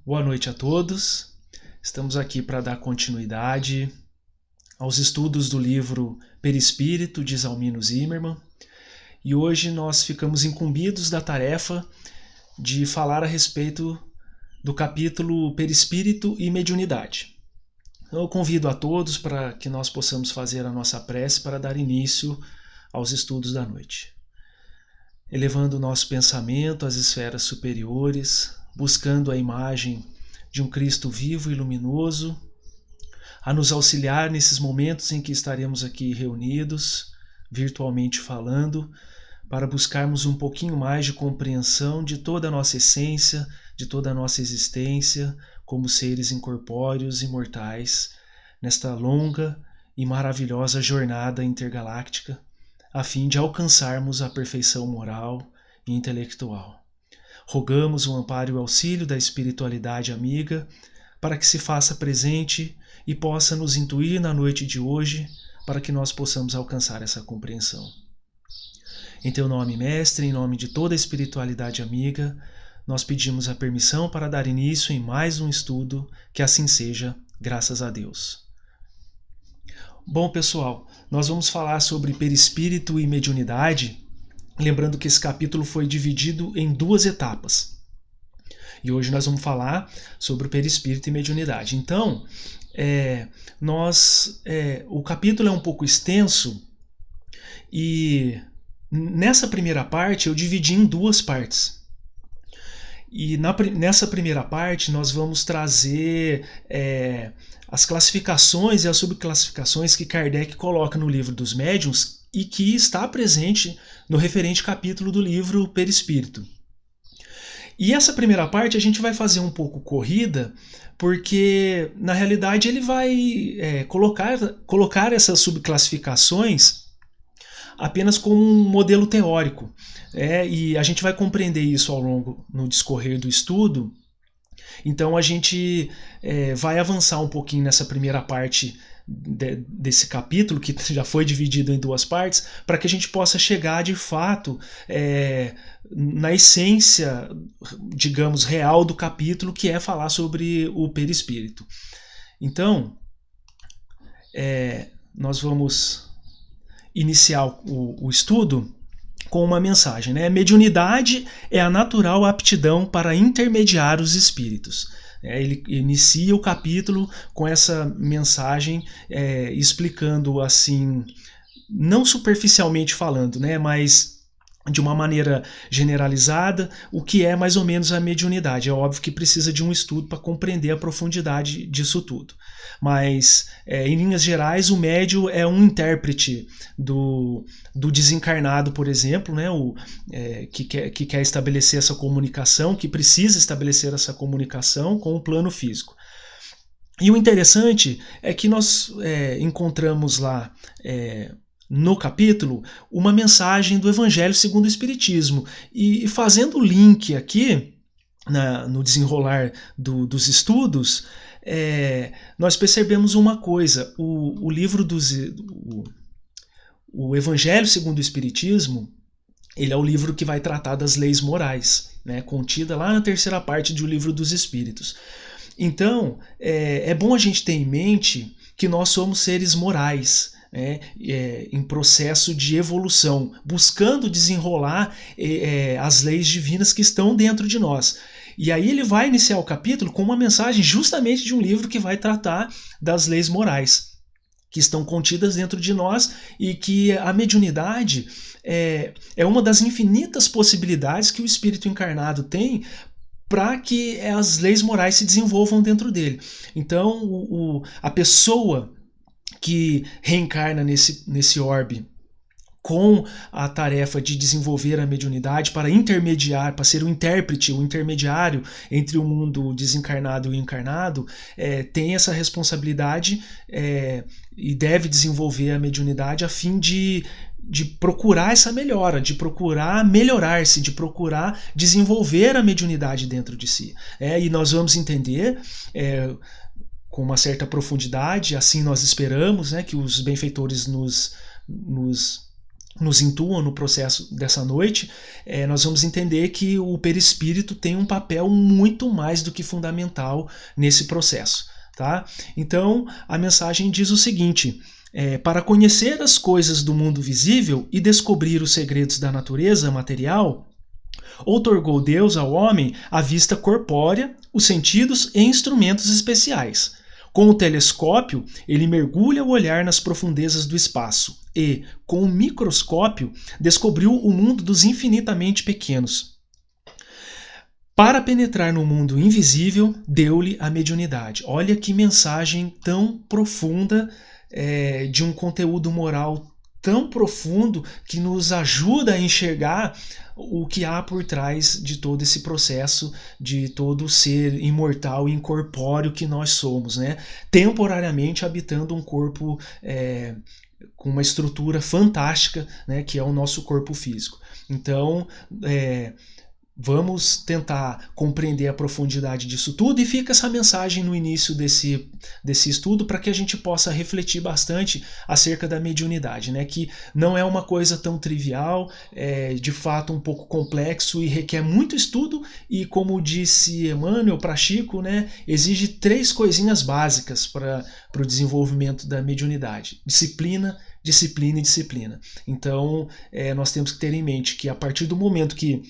Boa noite a todos. Estamos aqui para dar continuidade aos estudos do livro Perispírito, de Zalmino Zimmermann. E hoje nós ficamos incumbidos da tarefa de falar a respeito do capítulo Perispírito e Mediunidade. Eu convido a todos para que nós possamos fazer a nossa prece para dar início aos estudos da noite. Elevando o nosso pensamento às esferas superiores, buscando a imagem de um Cristo vivo e luminoso, a nos auxiliar nesses momentos em que estaremos aqui reunidos, virtualmente falando, para buscarmos um pouquinho mais de compreensão de toda a nossa essência, de toda a nossa existência, como seres incorpóreos e mortais, nesta longa e maravilhosa jornada intergaláctica, a fim de alcançarmos a perfeição moral e intelectual. Rogamos o amparo e o auxílio da espiritualidade amiga para que se faça presente e possa nos intuir na noite de hoje para que nós possamos alcançar essa compreensão. Em teu nome, Mestre, em nome de toda a espiritualidade amiga, nós pedimos a permissão para dar início em mais um estudo, que assim seja, graças a Deus. Bom, pessoal, nós vamos falar sobre perispírito e mediunidade, lembrando que esse capítulo foi dividido em duas etapas. E hoje nós vamos falar sobre o perispírito e mediunidade. Então, o capítulo é um pouco extenso e nessa primeira parte eu dividi em duas partes. E nessa primeira parte nós vamos trazer as classificações e as subclassificações que Kardec coloca no Livro dos Médiuns e que está presente no referente capítulo do livro Perispírito. E essa primeira parte a gente vai fazer um pouco corrida, porque na realidade ele vai colocar essas subclassificações apenas como um modelo teórico. E a gente vai compreender isso ao longo no discorrer do estudo. Então a gente vai avançar um pouquinho nessa primeira parte desse capítulo, que já foi dividido em duas partes, para que a gente possa chegar de fato na essência, digamos, real do capítulo, que é falar sobre o perispírito. Então, nós vamos iniciar o estudo com uma mensagem, né? Mediunidade é a natural aptidão para intermediar os espíritos. Ele inicia o capítulo com essa mensagem explicando assim, não superficialmente falando, né, mas de uma maneira generalizada, o que é mais ou menos a mediunidade. É óbvio que precisa de um estudo para compreender a profundidade disso tudo. Mas, em linhas gerais, o médium é um intérprete do desencarnado, por exemplo, né, que quer estabelecer essa comunicação, que precisa estabelecer essa comunicação com o plano físico. E o interessante é que nós encontramos lá no capítulo uma mensagem do Evangelho segundo o Espiritismo. E fazendo o link aqui, no desenrolar dos estudos, nós percebemos uma coisa: o livro o Evangelho segundo o Espiritismo, ele é o livro que vai tratar das leis morais, né, contida lá na terceira parte do Livro dos Espíritos. Então, é bom a gente ter em mente que nós somos seres morais, em processo de evolução, buscando desenrolar as leis divinas que estão dentro de nós. E aí ele vai iniciar o capítulo com uma mensagem justamente de um livro que vai tratar das leis morais, que estão contidas dentro de nós, e que a mediunidade é uma das infinitas possibilidades que o espírito encarnado tem para que as leis morais se desenvolvam dentro dele. Então, a pessoa que reencarna nesse orbe com a tarefa de desenvolver a mediunidade para intermediar, para ser o intérprete, o intermediário entre o mundo desencarnado e o encarnado, tem essa responsabilidade e deve desenvolver a mediunidade a fim de procurar essa melhora, de procurar melhorar-se, de procurar desenvolver a mediunidade dentro de si. E nós vamos entender com uma certa profundidade, assim nós esperamos, né, que os benfeitores nos nos intuam no processo dessa noite, nós vamos entender que o perispírito tem um papel muito mais do que fundamental nesse processo. Tá? Então, a mensagem diz o seguinte: para conhecer as coisas do mundo visível e descobrir os segredos da natureza material, outorgou Deus ao homem a vista corpórea, os sentidos e instrumentos especiais. Com o telescópio, ele mergulha o olhar nas profundezas do espaço e, com o microscópio, descobriu o mundo dos infinitamente pequenos. Para penetrar no mundo invisível, deu-lhe a mediunidade. Olha que mensagem tão profunda, de um conteúdo moral tão profundo, que nos ajuda a enxergar o que há por trás de todo esse processo, de todo ser imortal e incorpóreo que nós somos, né? Temporariamente habitando um corpo com uma estrutura fantástica, né, que é o nosso corpo físico. Então, vamos tentar compreender a profundidade disso tudo, e fica essa mensagem no início desse estudo para que a gente possa refletir bastante acerca da mediunidade, né? Que não é uma coisa tão trivial, é de fato um pouco complexo e requer muito estudo, e como disse Emmanuel para Chico, né, exige 3 coisinhas básicas para o desenvolvimento da mediunidade: disciplina, disciplina e disciplina. Então, nós temos que ter em mente que a partir do momento que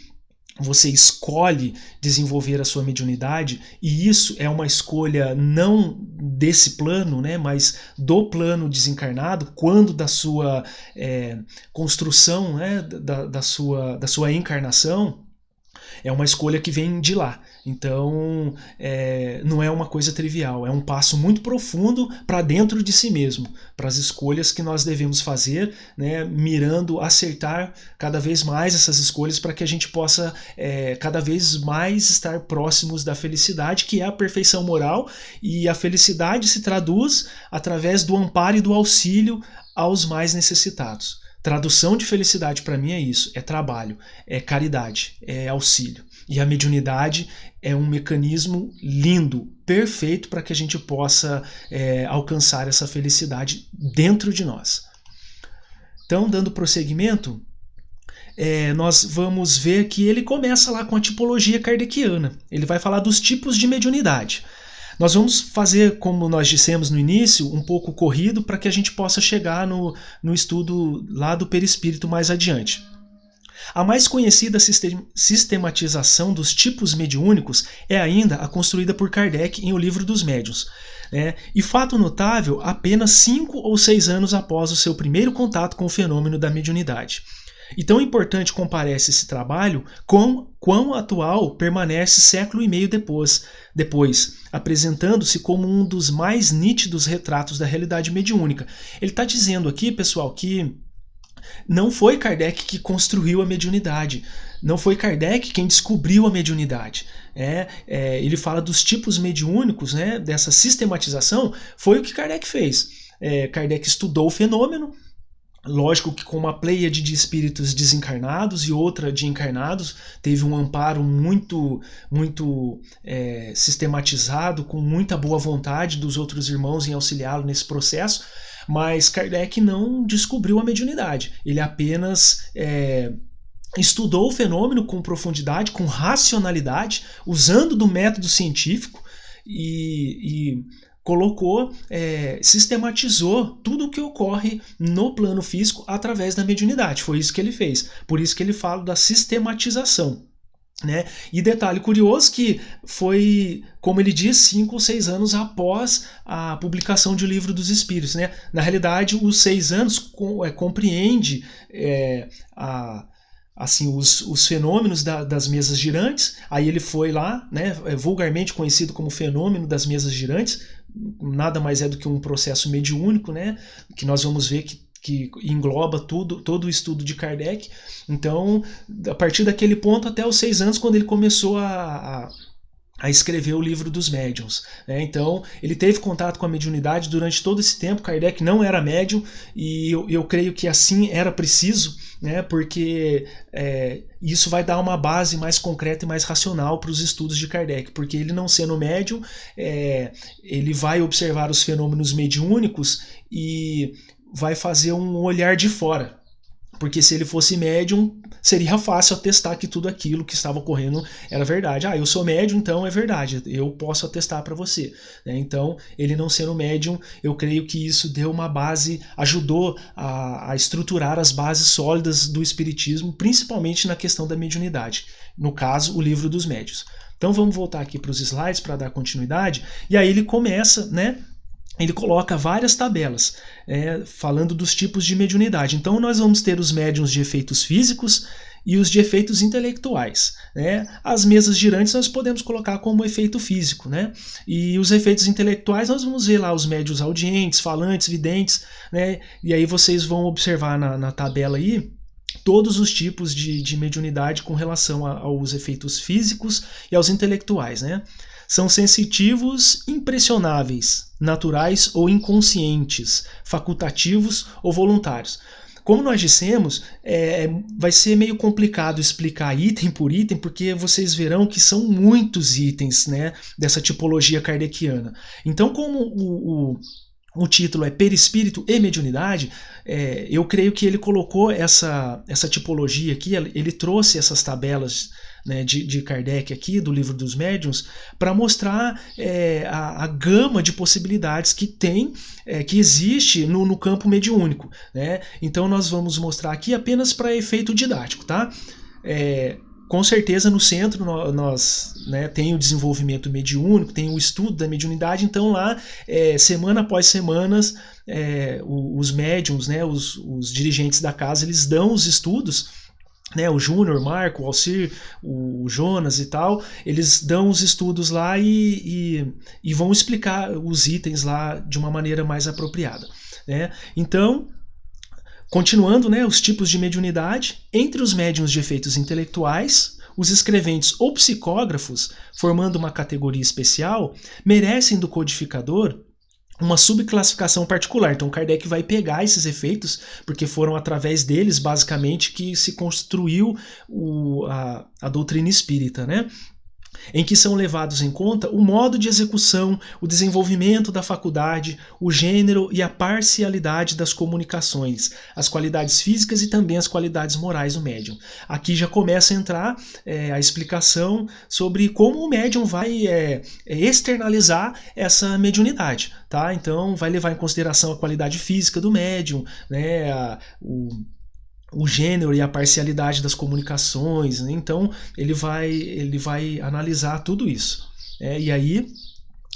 você escolhe desenvolver a sua mediunidade, e isso é uma escolha não desse plano, né, mas do plano desencarnado, quando da sua construção, né, da sua encarnação, é uma escolha que vem de lá. Então, não é uma coisa trivial, é um passo muito profundo para dentro de si mesmo, para as escolhas que nós devemos fazer, né, mirando acertar cada vez mais essas escolhas, para que a gente possa cada vez mais estar próximos da felicidade, que é a perfeição moral, e a felicidade se traduz através do amparo e do auxílio aos mais necessitados. Tradução de felicidade para mim é isso: é trabalho, é caridade, é auxílio. E a mediunidade é um mecanismo lindo, perfeito para que a gente possa alcançar essa felicidade dentro de nós. Então, dando prosseguimento, nós vamos ver que ele começa lá com a tipologia kardeciana. Ele vai falar dos tipos de mediunidade. Nós vamos fazer, como nós dissemos no início, um pouco corrido, para que a gente possa chegar no estudo lá do perispírito mais adiante. A mais conhecida sistematização dos tipos mediúnicos é ainda a construída por Kardec em O Livro dos Médiuns. E fato notável, apenas 5 ou 6 anos após o seu primeiro contato com o fenômeno da mediunidade. E tão importante comparece esse trabalho quão atual permanece século e meio depois, apresentando-se como um dos mais nítidos retratos da realidade mediúnica. Ele está dizendo aqui, pessoal, que não foi Kardec que construiu a mediunidade, não foi Kardec quem descobriu a mediunidade. Ele fala dos tipos mediúnicos, né, dessa sistematização, foi o que Kardec fez. Kardec estudou o fenômeno, lógico que com uma pleiade de espíritos desencarnados e outra de encarnados, teve um amparo muito sistematizado, com muita boa vontade dos outros irmãos em auxiliá-lo nesse processo, mas Kardec não descobriu a mediunidade, ele apenas estudou o fenômeno com profundidade, com racionalidade, usando do método científico, e colocou, sistematizou tudo o que ocorre no plano físico através da mediunidade. Foi isso que ele fez. Por isso que ele fala da sistematização. E detalhe curioso que foi, como ele diz, 5 ou 6 anos após a publicação de O Livro dos Espíritos. Na realidade, os 6 anos compreende os fenômenos das mesas girantes. Aí ele foi lá, vulgarmente conhecido como fenômeno das mesas girantes, nada mais é do que um processo mediúnico, que nós vamos ver que engloba todo o estudo de Kardec. Então, a partir daquele ponto até os 6 anos, quando ele começou a escrever O Livro dos Médiuns. Então, ele teve contato com a mediunidade durante todo esse tempo. Kardec não era médium, e eu creio que assim era preciso, porque isso vai dar uma base mais concreta e mais racional para os estudos de Kardec, porque ele, não sendo médium, ele vai observar os fenômenos mediúnicos e vai fazer um olhar de fora Porque se ele fosse médium, seria fácil atestar que tudo aquilo que estava ocorrendo era verdade. Eu sou médium, então é verdade, eu posso atestar para você. Então, ele não sendo médium, eu creio que isso deu uma base, ajudou a estruturar as bases sólidas do espiritismo, principalmente na questão da mediunidade. No caso, o Livro dos Médiuns. Então vamos voltar aqui para os slides para dar continuidade. E aí ele começa, né? Ele coloca várias tabelas falando dos tipos de mediunidade. Então nós vamos ter os médiuns de efeitos físicos e os de efeitos intelectuais. As mesas girantes nós podemos colocar como efeito físico. E os efeitos intelectuais nós vamos ver lá os médiuns audientes, falantes, videntes. E aí vocês vão observar na tabela aí todos os tipos de mediunidade com relação aos efeitos físicos e aos intelectuais. São sensitivos, impressionáveis, naturais ou inconscientes, facultativos ou voluntários. Como nós dissemos, vai ser meio complicado explicar item por item, porque vocês verão que são muitos itens dessa tipologia kardeciana. Então, como o título é Perispírito e Mediunidade, eu creio que ele colocou essa tipologia aqui, ele trouxe essas tabelas de Kardec aqui, do Livro dos Médiuns, para mostrar a gama de possibilidades que existe no campo mediúnico. Então nós vamos mostrar aqui apenas para efeito didático, tá? Com certeza no centro nós tem o desenvolvimento mediúnico, tem o estudo da mediunidade, então lá semana após semana os médiums, os dirigentes da casa, eles dão os estudos, o Júnior, o Marco, o Alcir, o Jonas e tal, eles dão os estudos lá e vão explicar os itens lá de uma maneira mais apropriada. Então, continuando, os tipos de mediunidade, entre os médiuns de efeitos intelectuais, os escreventes ou psicógrafos, formando uma categoria especial, merecem do codificador uma subclassificação particular. Então Kardec vai pegar esses efeitos, porque foram através deles, basicamente, que se construiu a doutrina espírita, em que são levados em conta o modo de execução, o desenvolvimento da faculdade, o gênero e a parcialidade das comunicações, as qualidades físicas e também as qualidades morais do médium. Aqui já começa a entrar a explicação sobre como o médium vai externalizar essa mediunidade. Tá? Então vai levar em consideração a qualidade física do médium, o gênero e a parcialidade das comunicações. Então ele vai analisar tudo isso. E aí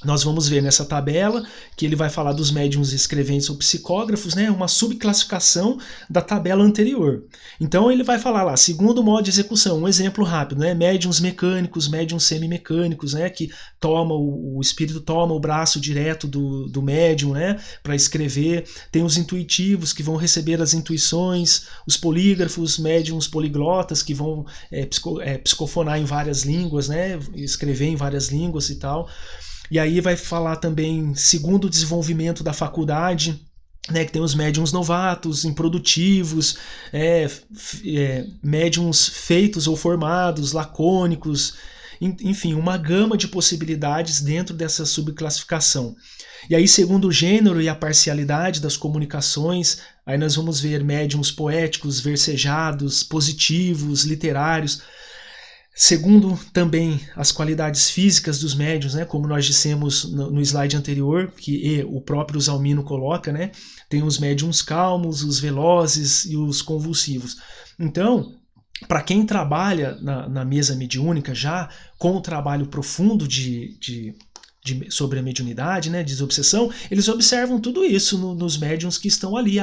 nós vamos ver nessa tabela que ele vai falar dos médiuns escreventes ou psicógrafos, uma subclassificação da tabela anterior. Então ele vai falar lá, segundo modo de execução, um exemplo rápido, médiuns mecânicos, médiuns semimecânicos, que o espírito toma o braço direto do médium, para escrever. Tem os intuitivos, que vão receber as intuições, os polígrafos, médiuns poliglotas, que vão psicofonar em várias línguas, escrever em várias línguas e tal. E aí vai falar também, segundo o desenvolvimento da faculdade, que tem os médiuns novatos, improdutivos, médiuns feitos ou formados, lacônicos, enfim, uma gama de possibilidades dentro dessa subclassificação. E aí, segundo o gênero e a parcialidade das comunicações, aí nós vamos ver médiuns poéticos, versejados, positivos, literários. Segundo também as qualidades físicas dos médiuns, como nós dissemos no slide anterior, que o próprio Zalmino coloca, tem os médiuns calmos, os velozes e os convulsivos. Então, para quem trabalha na mesa mediúnica já, com o trabalho profundo sobre a mediunidade, desobsessão, eles observam tudo isso nos médiuns que estão ali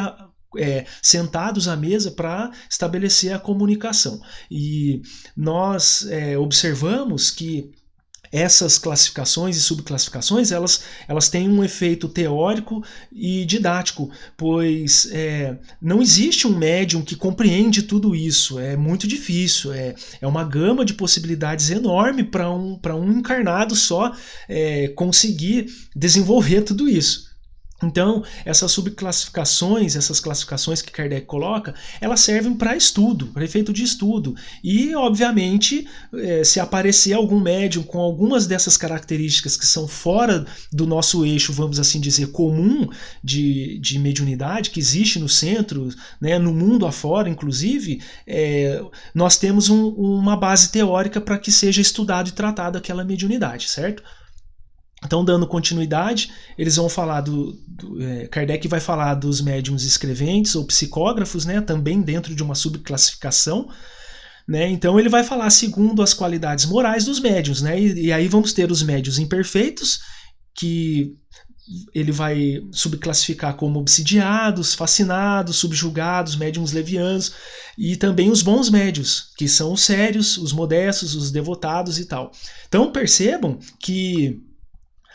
sentados à mesa para estabelecer a comunicação. E nós observamos que essas classificações e subclassificações elas têm um efeito teórico e didático, pois não existe um médium que compreende tudo isso, é muito difícil, é uma gama de possibilidades enorme para um encarnado só conseguir desenvolver tudo isso. Então, essas subclassificações, essas classificações que Kardec coloca, elas servem para estudo, para efeito de estudo. E, obviamente, se aparecer algum médium com algumas dessas características que são fora do nosso eixo, vamos assim dizer, comum de mediunidade, que existe no centro, né, no mundo afora, inclusive, nós temos uma base teórica para que seja estudado e tratado aquela mediunidade, certo? Então, dando continuidade, eles vão falar Kardec vai falar dos médiums escreventes ou psicógrafos, né, também dentro de uma subclassificação, né? Então ele vai falar segundo as qualidades morais dos médiums, né? E aí vamos ter os médiums imperfeitos, que ele vai subclassificar como obsidiados, fascinados, subjugados, médiums levianos, e também os bons médios, que são os sérios, os modestos, os devotados e tal. Então percebam que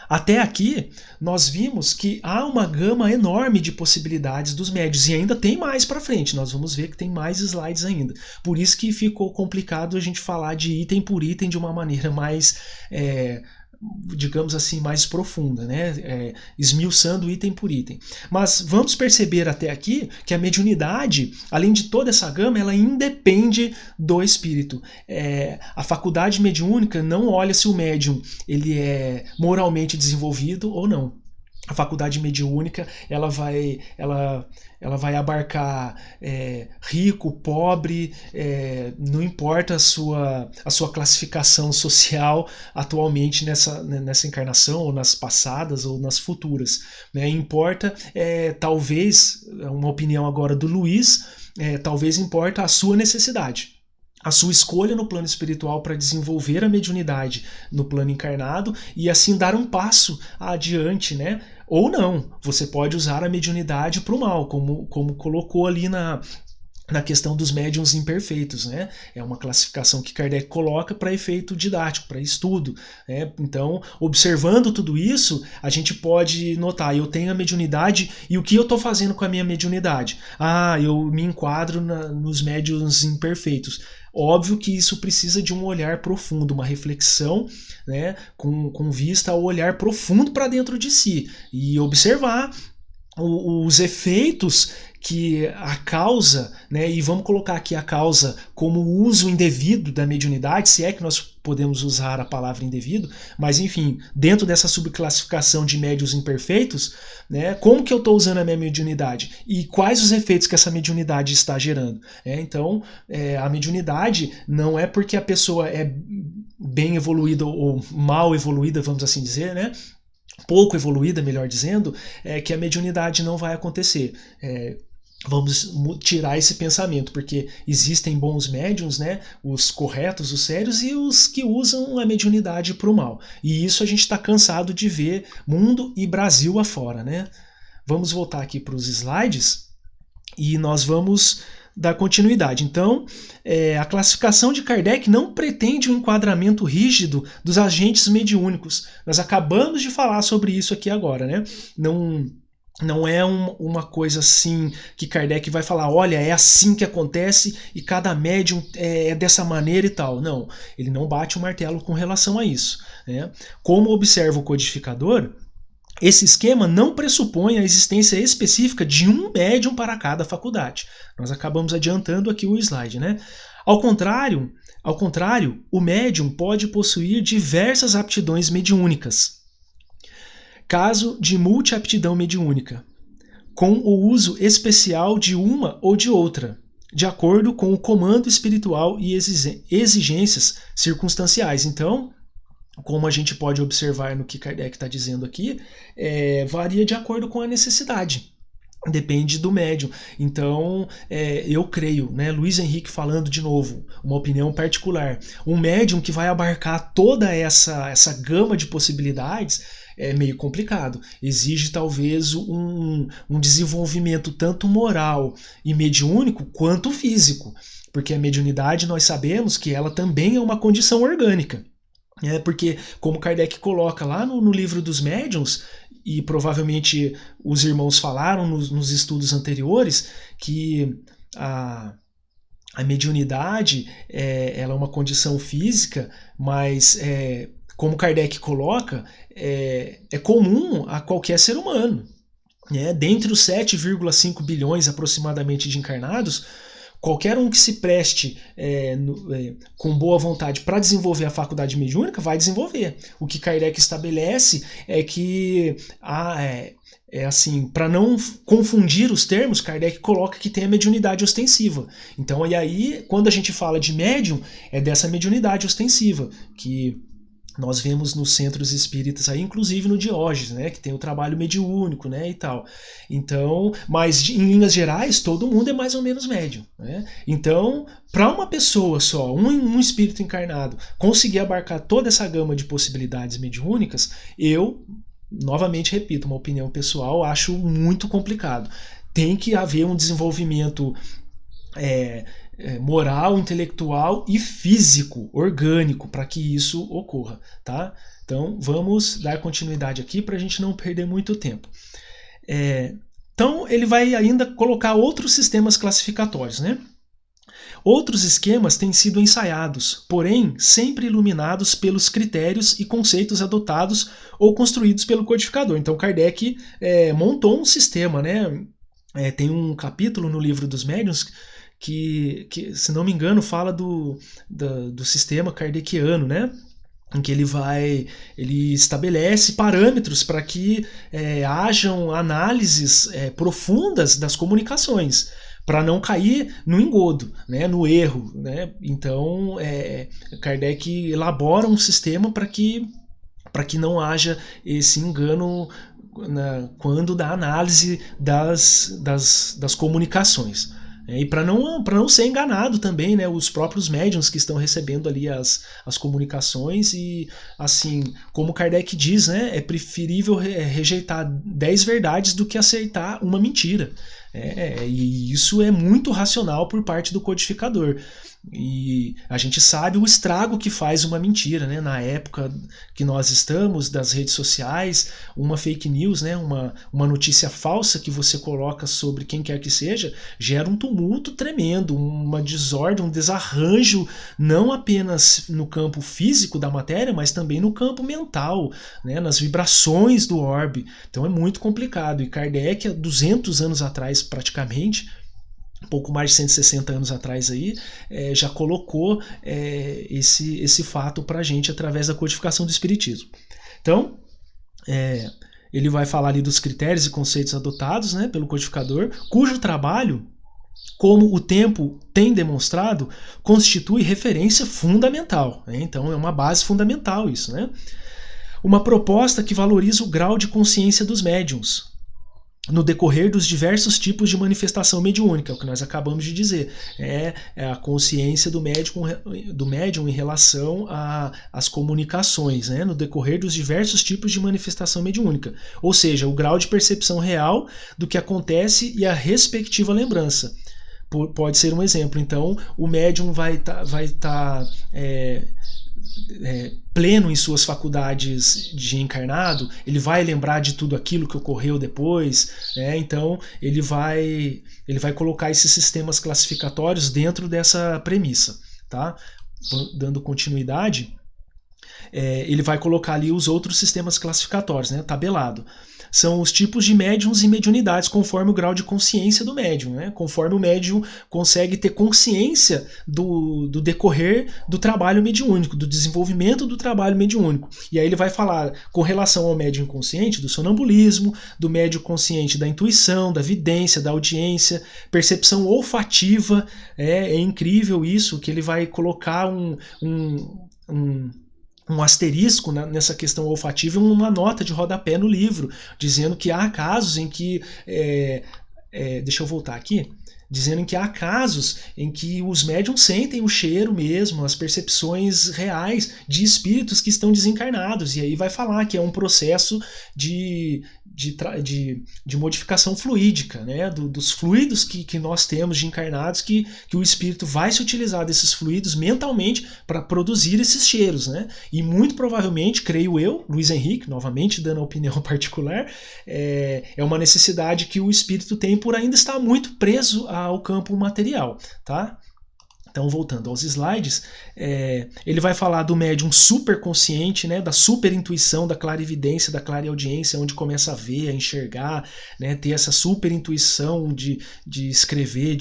até aqui, nós vimos que há uma gama enorme de possibilidades dos médios, e ainda tem mais para frente, nós vamos ver que tem mais slides ainda. Por isso que ficou complicado a gente falar de item por item de uma maneira mais, digamos assim, mais profunda, né? Esmiuçando item por item. Mas vamos perceber até aqui que a mediunidade, além de toda essa gama, ela independe do espírito. A faculdade mediúnica não olha se o médium ele é moralmente desenvolvido ou não. A faculdade mediúnica ela vai abarcar rico, pobre, não importa a sua classificação social atualmente nessa encarnação, ou nas passadas, ou nas futuras, né? Importa, talvez, uma opinião agora do Luiz, talvez importa a sua necessidade. A sua escolha no plano espiritual para desenvolver a mediunidade no plano encarnado e assim dar um passo adiante, né? Ou não, você pode usar a mediunidade para o mal, como colocou ali na questão dos médiuns imperfeitos, né? É uma classificação que Kardec coloca para efeito didático, para estudo, né? Então, observando tudo isso, a gente pode notar, eu tenho a mediunidade e o que eu estou fazendo com a minha mediunidade? Eu me enquadro nos médiuns imperfeitos. Óbvio que isso precisa de um olhar profundo, uma reflexão, né, com vista ao olhar profundo para dentro de si e observar os efeitos que a causa, né, e vamos colocar aqui a causa como o uso indevido da mediunidade, se é que nós podemos usar a palavra indevido, mas enfim, dentro dessa subclassificação de médiuns imperfeitos, né, como que eu estou usando a minha mediunidade e quais os efeitos que essa mediunidade está gerando. Então, a mediunidade não é porque a pessoa é bem evoluída ou mal evoluída, vamos assim dizer, né, pouco evoluída, melhor dizendo, que a mediunidade não vai acontecer. Vamos tirar esse pensamento, porque existem bons médiums, né, os corretos, os sérios, e os que usam a mediunidade para o mal. E isso a gente está cansado de ver mundo e Brasil afora, né? Vamos voltar aqui para os slides e nós vamos dar continuidade. Então, a classificação de Kardec não pretende um enquadramento rígido dos agentes mediúnicos. Nós acabamos de falar sobre isso aqui agora, né? Não é uma coisa assim que Kardec vai falar, olha, é assim que acontece e cada médium é dessa maneira e tal. Não, ele não bate o martelo com relação a isso, né? Como observa o codificador, esse esquema não pressupõe a existência específica de um médium para cada faculdade. Nós acabamos adiantando aqui o slide, né? Ao contrário, o médium pode possuir diversas aptidões mediúnicas. Caso de multiaptidão mediúnica, com o uso especial de uma ou de outra, de acordo com o comando espiritual e exigências circunstanciais. Então, como a gente pode observar no que Kardec está dizendo aqui, varia de acordo com a necessidade. Depende do médium. Então, eu creio, né, Luiz Henrique falando de novo, uma opinião particular, um médium que vai abarcar toda essa gama de possibilidades é meio complicado. Exige talvez um desenvolvimento tanto moral e mediúnico quanto físico, porque a mediunidade nós sabemos que ela também é uma condição orgânica. Porque, como Kardec coloca lá no livro dos médiuns, e provavelmente os irmãos falaram nos estudos anteriores, que a mediunidade ela é uma condição física, mas como Kardec coloca, é comum a qualquer ser humano. Dentre os 7,5 bilhões aproximadamente de encarnados, qualquer um que se preste com boa vontade para desenvolver a faculdade mediúnica vai desenvolver. O que Kardec estabelece é que assim, para não confundir os termos, Kardec coloca que tem a mediunidade ostensiva. Então, e aí, quando a gente fala de médium, é dessa mediunidade ostensiva, que nós vemos nos centros espíritas aí, inclusive no Diógenes, né, que tem o trabalho mediúnico, né, e tal. Então, mas em linhas gerais, todo mundo é mais ou menos médium, né? Então, para uma pessoa só, um espírito encarnado, conseguir abarcar toda essa gama de possibilidades mediúnicas, eu, novamente repito, uma opinião pessoal, acho muito complicado. Tem que haver um desenvolvimento moral, intelectual e físico, orgânico, para que isso ocorra, tá? Então, vamos dar continuidade aqui para a gente não perder muito tempo. Então, ele vai ainda colocar outros sistemas classificatórios, né? Outros esquemas têm sido ensaiados, porém sempre iluminados pelos critérios e conceitos adotados ou construídos pelo codificador. Então, Kardec montou um sistema, né? Tem um capítulo no Livro dos Médiuns que, se não me engano, fala do sistema kardeciano, né? Em que ele estabelece parâmetros para que hajam análises profundas das comunicações, para não cair no engodo, né, no erro, né? Então, Kardec elabora um sistema para que não haja esse engano quando da análise das comunicações. E para não ser enganado também, né, os próprios médiuns que estão recebendo ali as comunicações. E assim, como Kardec diz, né, é preferível rejeitar 10 verdades do que aceitar uma mentira. E isso é muito racional por parte do codificador. E a gente sabe o estrago que faz uma mentira, né? Na época que nós estamos, das redes sociais, uma fake news, né? uma notícia falsa que você coloca sobre quem quer que seja, gera um tumulto tremendo, uma desordem, um desarranjo, não apenas no campo físico da matéria, mas também no campo mental, né? Nas vibrações do orbe. Então é muito complicado. E Kardec, há 200 anos atrás praticamente, um pouco mais de 160 anos atrás aí, já colocou esse fato para a gente através da codificação do Espiritismo. Então, ele vai falar ali dos critérios e conceitos adotados, né, pelo codificador, cujo trabalho, como o tempo tem demonstrado, constitui referência fundamental, né? Então é uma base fundamental isso, né? Uma proposta que valoriza o grau de consciência dos médiuns no decorrer dos diversos tipos de manifestação mediúnica, é o que nós acabamos de dizer. É a consciência do médium em relação às comunicações, né, no decorrer dos diversos tipos de manifestação mediúnica. Ou seja, o grau de percepção real do que acontece e a respectiva lembrança. Pode ser um exemplo. Então, o médium vai estar pleno em suas faculdades de encarnado, ele vai lembrar de tudo aquilo que ocorreu depois, né? Então ele vai colocar esses sistemas classificatórios dentro dessa premissa, tá? Dando continuidade, ele vai colocar ali os outros sistemas classificatórios, né? Tabelado. São os tipos de médiums e mediunidades conforme o grau de consciência do médium, né? Conforme o médium consegue ter consciência do decorrer do trabalho mediúnico, do desenvolvimento do trabalho mediúnico. E aí ele vai falar com relação ao médium inconsciente, do sonambulismo, do médium consciente da intuição, da vidência, da audiência, percepção olfativa. É incrível isso, que ele vai colocar um asterisco nessa questão olfativa, uma nota de rodapé no livro, dizendo que há casos em que... deixa eu voltar aqui. Dizendo que há casos em que os médiums sentem o cheiro mesmo, as percepções reais de espíritos que estão desencarnados. E aí vai falar que é um processo de modificação fluídica, né? Dos fluidos que nós temos de encarnados, que o espírito vai se utilizar desses fluidos mentalmente para produzir esses cheiros, né? E muito provavelmente, creio eu, Luiz Henrique, novamente dando a opinião particular, é uma necessidade que o espírito tem por ainda estar muito preso ao campo material, tá? Então, voltando aos slides, ele vai falar do médium superconsciente, né, da superintuição, da clarividência, da clareaudiência, onde começa a ver, a enxergar, né, ter essa superintuição de escrever,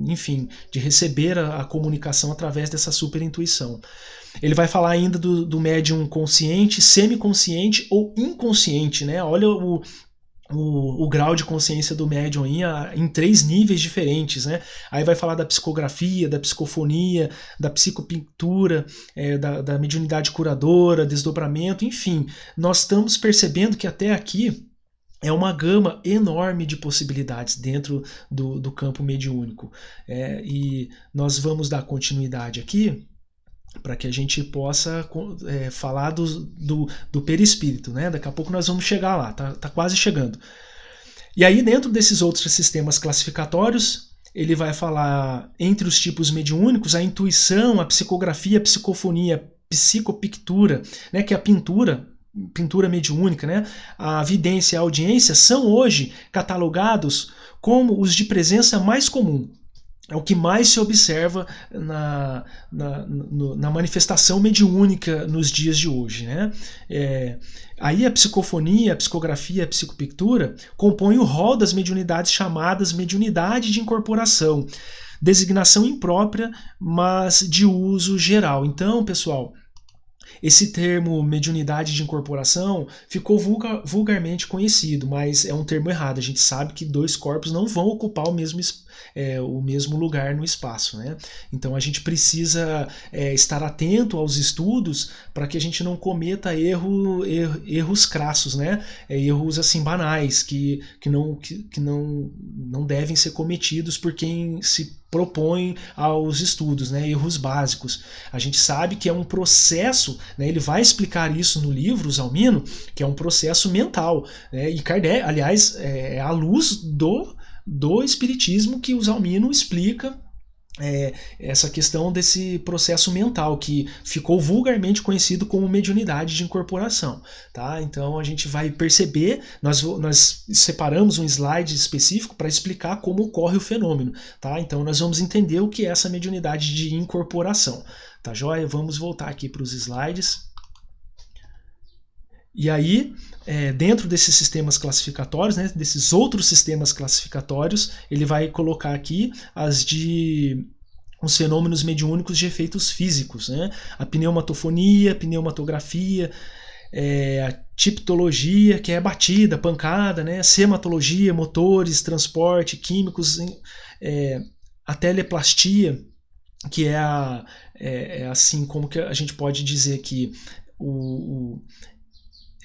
enfim, de receber a comunicação através dessa superintuição. Ele vai falar ainda do médium consciente, semiconsciente ou inconsciente, né? Olha o grau de consciência do médium aí em 3 níveis diferentes, né? Aí vai falar da psicografia, da psicofonia, da psicopintura, da mediunidade curadora, desdobramento, enfim. Nós estamos percebendo que até aqui é uma gama enorme de possibilidades dentro do campo mediúnico. E nós vamos dar continuidade aqui para que a gente possa falar do perispírito, né? Daqui a pouco nós vamos chegar lá, tá quase chegando. E aí, dentro desses outros sistemas classificatórios, ele vai falar entre os tipos mediúnicos a intuição, a psicografia, a psicofonia, a psicopictura, né? Que é a pintura mediúnica, né? A vidência e a audiência são hoje catalogados como os de presença mais comum. É o que mais se observa na manifestação mediúnica nos dias de hoje, né? Aí a psicofonia, a psicografia, a psicopictura compõem o rol das mediunidades chamadas mediunidade de incorporação, designação imprópria, mas de uso geral. Então, pessoal, esse termo mediunidade de incorporação ficou vulgarmente conhecido, mas é um termo errado. A gente sabe que 2 corpos não vão ocupar o mesmo lugar no espaço, né? Então a gente precisa estar atento aos estudos para que a gente não cometa erros crassos, né? Erros assim banais que não devem ser cometidos por quem se propõe aos estudos, né? Erros básicos. A gente sabe que é um processo, né? Ele vai explicar isso no livro, Zalmino, que é um processo mental, né? E Kardec, aliás, é à luz do espiritismo que o Zalmino explica essa questão desse processo mental que ficou vulgarmente conhecido como mediunidade de incorporação, tá? Então a gente vai perceber, nós separamos um slide específico para explicar como ocorre o fenômeno, tá? Então nós vamos entender o que é essa mediunidade de incorporação, tá joia? Vamos voltar aqui para os slides. E aí, dentro desses sistemas classificatórios, né, desses outros sistemas classificatórios, ele vai colocar aqui os fenômenos mediúnicos de efeitos físicos, né? A pneumatofonia, a pneumatografia, a tiptologia, que é batida, pancada, né? Sematologia, motores, transporte, químicos, a teleplastia, que é assim como que a gente pode dizer que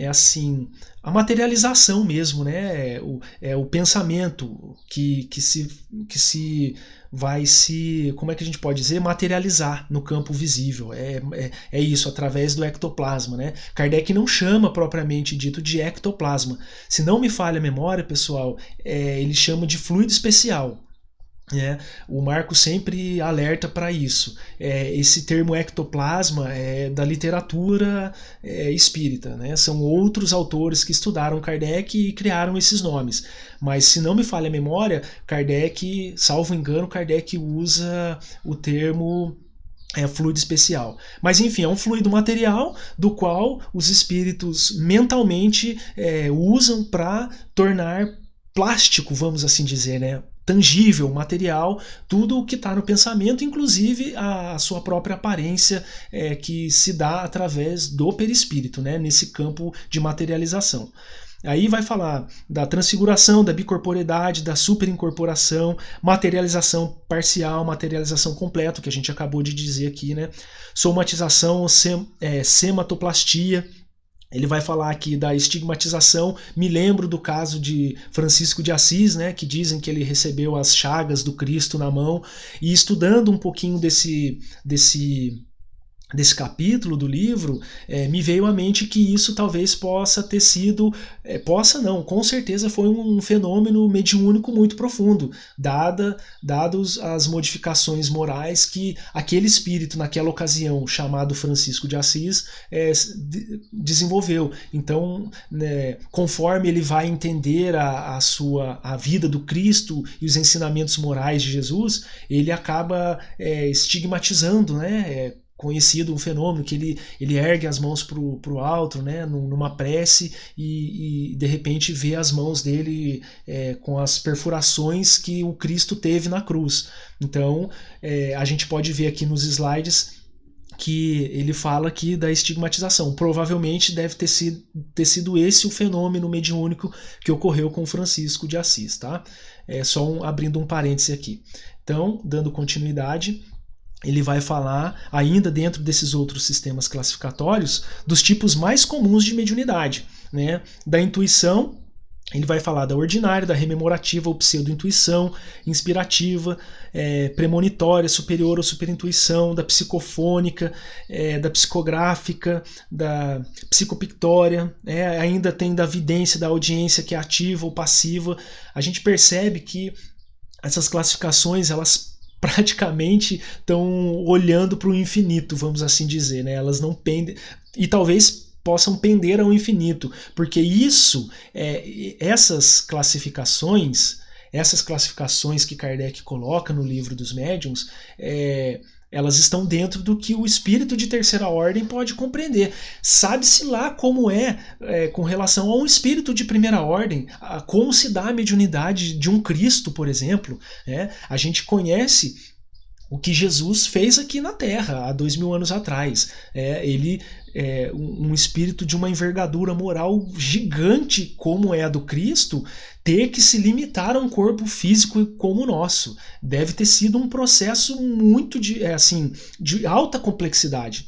é assim, a materialização mesmo, né? O pensamento que se vai se, como é que a gente pode dizer, materializar no campo visível. É isso, através do ectoplasma, né? Kardec não chama propriamente dito de ectoplasma. Se não me falha a memória, pessoal, ele chama de fluido especial. O Marco sempre alerta para isso. Esse termo ectoplasma é da literatura espírita, né? São outros autores que estudaram Kardec e criaram esses nomes. Mas se não me falha a memória, Kardec, salvo engano, Kardec usa o termo fluido especial. Mas enfim, é um fluido material do qual os espíritos mentalmente usam para tornar plástico, vamos assim dizer, né? Tangível, material, tudo o que está no pensamento, inclusive a sua própria aparência que se dá através do perispírito, né, nesse campo de materialização. Aí vai falar da transfiguração, da bicorporeidade, da superincorporação, materialização parcial, materialização completa, que a gente acabou de dizer aqui, né? Somatização, sematoplastia. Ele vai falar aqui da estigmatização. Me lembro do caso de Francisco de Assis, né, que dizem que ele recebeu as chagas do Cristo na mão. E estudando um pouquinho desse desse capítulo do livro, me veio à mente que isso talvez possa ter sido, com certeza foi um fenômeno mediúnico muito profundo, dados as modificações morais que aquele espírito naquela ocasião, chamado Francisco de Assis, desenvolveu. Então, né, conforme ele vai entender a vida do Cristo e os ensinamentos morais de Jesus, ele acaba estigmatizando, né, conhecido um fenômeno que ele ergue as mãos pro alto, né, numa prece, e de repente vê as mãos dele com as perfurações que o Cristo teve na cruz. Então a gente pode ver aqui nos slides que ele fala aqui da estigmatização. Provavelmente deve ter sido esse o fenômeno mediúnico que ocorreu com Francisco de Assis, tá? Só abrindo um parêntese aqui. Então, dando continuidade, ele vai falar, ainda dentro desses outros sistemas classificatórios, dos tipos mais comuns de mediunidade, né? Da intuição, ele vai falar da ordinária, da rememorativa ou pseudo-intuição, inspirativa, premonitória, superior ou superintuição, da psicofônica, da psicográfica, da psicopictória, ainda tem da vidência, da audiência, que é ativa ou passiva. A gente percebe que essas classificações, elas praticamente estão olhando para o infinito, vamos assim dizer, né? Elas não pendem, e talvez possam pender ao infinito, porque essas classificações que Kardec coloca no livro dos médiuns, elas estão dentro do que o espírito de terceira ordem pode compreender. Sabe-se lá como com relação a um espírito de primeira ordem, como se dá a mediunidade de um Cristo, por exemplo. A gente conhece o que Jesus fez aqui na Terra há 2000 anos atrás. Ele é um espírito de uma envergadura moral gigante como é a do Cristo, ter que se limitar a um corpo físico como o nosso. Deve ter sido um processo muito de alta complexidade.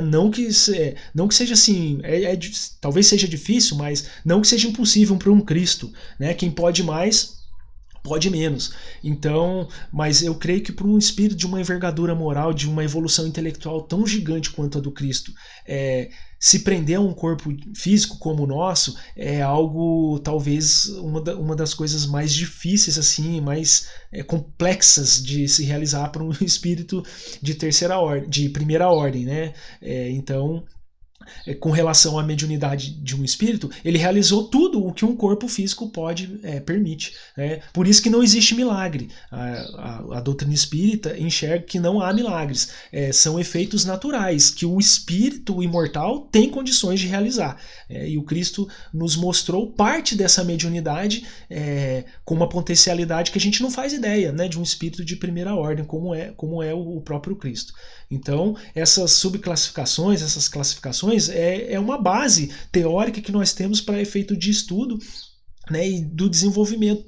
Não que seja assim, talvez seja difícil, mas não que seja impossível para um Cristo. Quem pode mais pode menos. Então, mas eu creio que para um espírito de uma envergadura moral, de uma evolução intelectual tão gigante quanto a do Cristo, se prender a um corpo físico como o nosso é algo, talvez, uma das coisas mais difíceis, assim, mais complexas de se realizar para um espírito de terceira ordem, de primeira ordem, né? Então, com relação à mediunidade de um espírito, ele realizou tudo o que um corpo físico permite. Por isso que não existe milagre. A doutrina espírita enxerga que não há milagres. São efeitos naturais que o espírito imortal tem condições de realizar. E o Cristo nos mostrou parte dessa mediunidade com uma potencialidade que a gente não faz ideia, né, de um espírito de primeira ordem, como é o próprio Cristo. Então, essas subclassificações, essas classificações, é uma base teórica que nós temos para efeito de estudo, né, e do desenvolvimento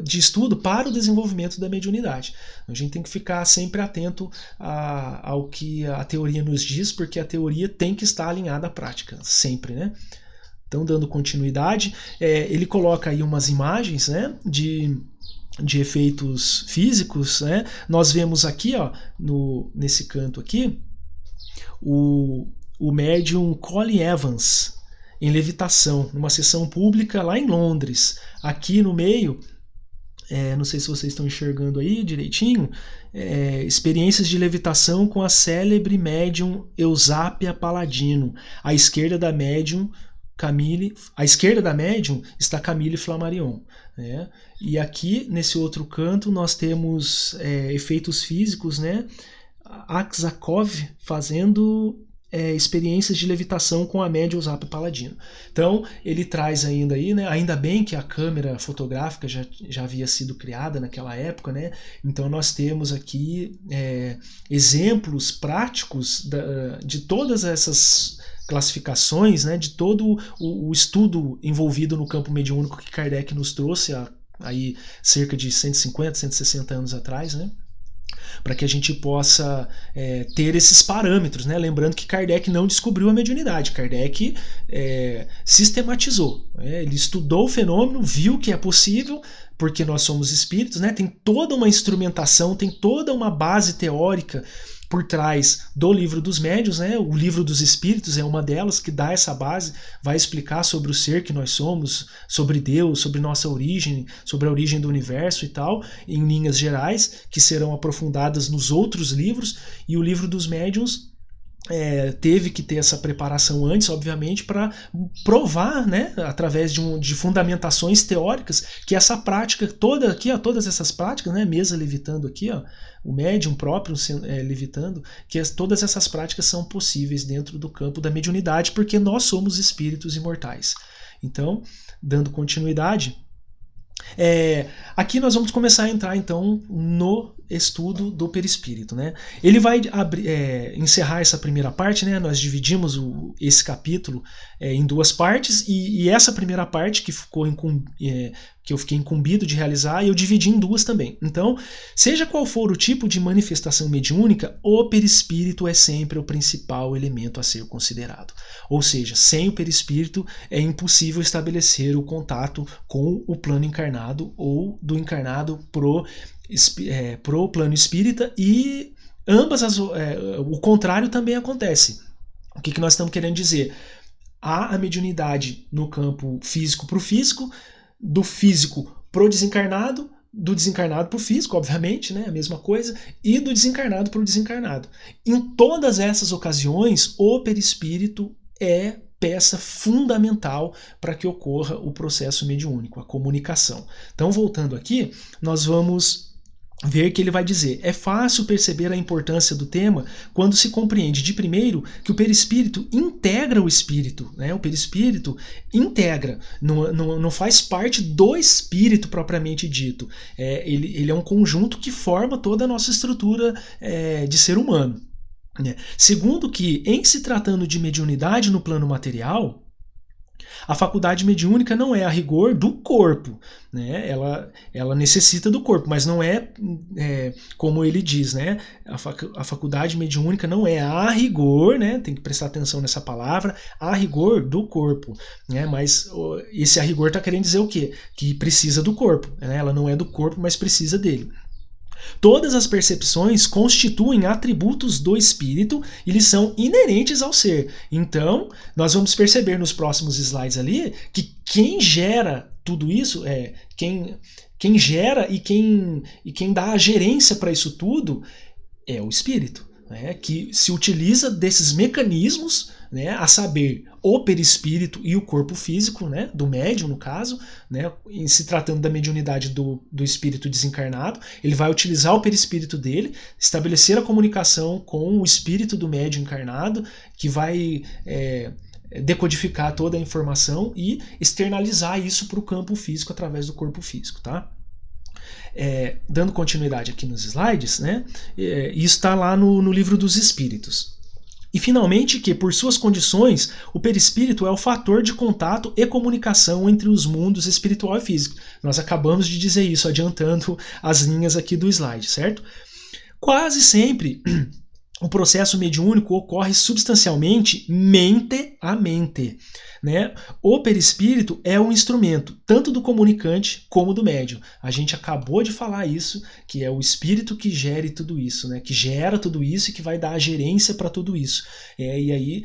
de estudo para o desenvolvimento da mediunidade. A gente tem que ficar sempre atento ao que a teoria nos diz, porque a teoria tem que estar alinhada à prática, sempre, né? Então, dando continuidade, ele coloca aí umas imagens, né, de efeitos físicos, né? Nós vemos aqui, ó, nesse canto aqui, o médium Colin Evans em levitação, numa sessão pública lá em Londres. Aqui no meio, não sei se vocês estão enxergando aí direitinho, experiências de levitação com a célebre médium Eusápia Paladino. À esquerda da médium está Camille Flammarion. E aqui, nesse outro canto, nós temos efeitos físicos, né? Aksakov fazendo experiências de levitação com a médium Eusápia Paladino. Então, ele traz ainda aí, né? Ainda bem que a câmera fotográfica já havia sido criada naquela época, né? Então, nós temos aqui exemplos práticos de todas essas classificações, né, de todo o estudo envolvido no campo mediúnico que Kardec nos trouxe há aí cerca de 150, 160 anos atrás, né, para que a gente possa ter esses parâmetros, né? Lembrando que Kardec não descobriu a mediunidade, Kardec sistematizou, ele estudou o fenômeno, viu que é possível, porque nós somos espíritos, né? Tem toda uma instrumentação, tem toda uma base teórica por trás do Livro dos Médiuns, né? O Livro dos Espíritos é uma delas que dá essa base, vai explicar sobre o ser que nós somos, sobre Deus, sobre nossa origem, sobre a origem do universo e tal, em linhas gerais, que serão aprofundadas nos outros livros, e o Livro dos Médiuns teve que ter essa preparação antes, obviamente, para provar, né, através de fundamentações teóricas, que essa prática toda aqui, ó, todas essas práticas, né, mesa levitando aqui, ó, o médium próprio levitando, que todas essas práticas são possíveis dentro do campo da mediunidade, porque nós somos espíritos imortais. Então, dando continuidade, aqui nós vamos começar a entrar então no estudo do perispírito, né? Ele vai encerrar essa primeira parte, né? Nós dividimos esse capítulo em duas partes, e essa primeira parte que eu fiquei incumbido de realizar, eu dividi em duas também. Então, seja qual for o tipo de manifestação mediúnica, o perispírito é sempre o principal elemento a ser considerado. Ou seja, sem o perispírito é impossível estabelecer o contato com o plano encarnado ou do encarnado pro plano espírita, e o contrário também acontece. O que nós estamos querendo dizer? Há a mediunidade no campo físico para o físico, do físico para o desencarnado, do desencarnado para o físico, obviamente, né, a mesma coisa, e do desencarnado para o desencarnado. Em todas essas ocasiões, o perispírito é peça fundamental para que ocorra o processo mediúnico, a comunicação. Então, voltando aqui, nós vamos ver que ele vai dizer: é fácil perceber a importância do tema quando se compreende, de primeiro, que o perispírito integra o espírito, né? O perispírito integra, não faz parte do espírito propriamente dito. Ele é um conjunto que forma toda a nossa estrutura de ser humano. Segundo, que, em se tratando de mediunidade no plano material, a faculdade mediúnica não é a rigor do corpo, né? Ela necessita do corpo, mas não como ele diz, né? A faculdade mediúnica não é a rigor, né? Tem que prestar atenção nessa palavra, a rigor do corpo, né? Mas esse a rigor está querendo dizer o quê? Que precisa do corpo, né? Ela não é do corpo, mas precisa dele. Todas as percepções constituem atributos do espírito e eles são inerentes ao ser. Então, nós vamos perceber nos próximos slides ali que quem gera tudo isso, quem gera e quem dá a gerência para isso tudo é o espírito, né, que se utiliza desses mecanismos, né, a saber, o perispírito e o corpo físico, né, do médium, no caso, né, em se tratando da mediunidade do espírito desencarnado, ele vai utilizar o perispírito dele, estabelecer a comunicação com o espírito do médium encarnado, que vai decodificar toda a informação e externalizar isso para o campo físico através do corpo físico, tá? Dando continuidade aqui nos slides, né, isso está lá no Livro dos Espíritos. E finalmente que, por suas condições, o perispírito é o fator de contato e comunicação entre os mundos espiritual e físico. Nós acabamos de dizer isso, adiantando as linhas aqui do slide, certo? Quase sempre o processo mediúnico ocorre substancialmente mente a mente, né? O perispírito é um instrumento tanto do comunicante como do médium. A gente acabou de falar isso, que é o espírito que gere tudo isso, né? Que gera tudo isso e que vai dar a gerência para tudo isso. E aí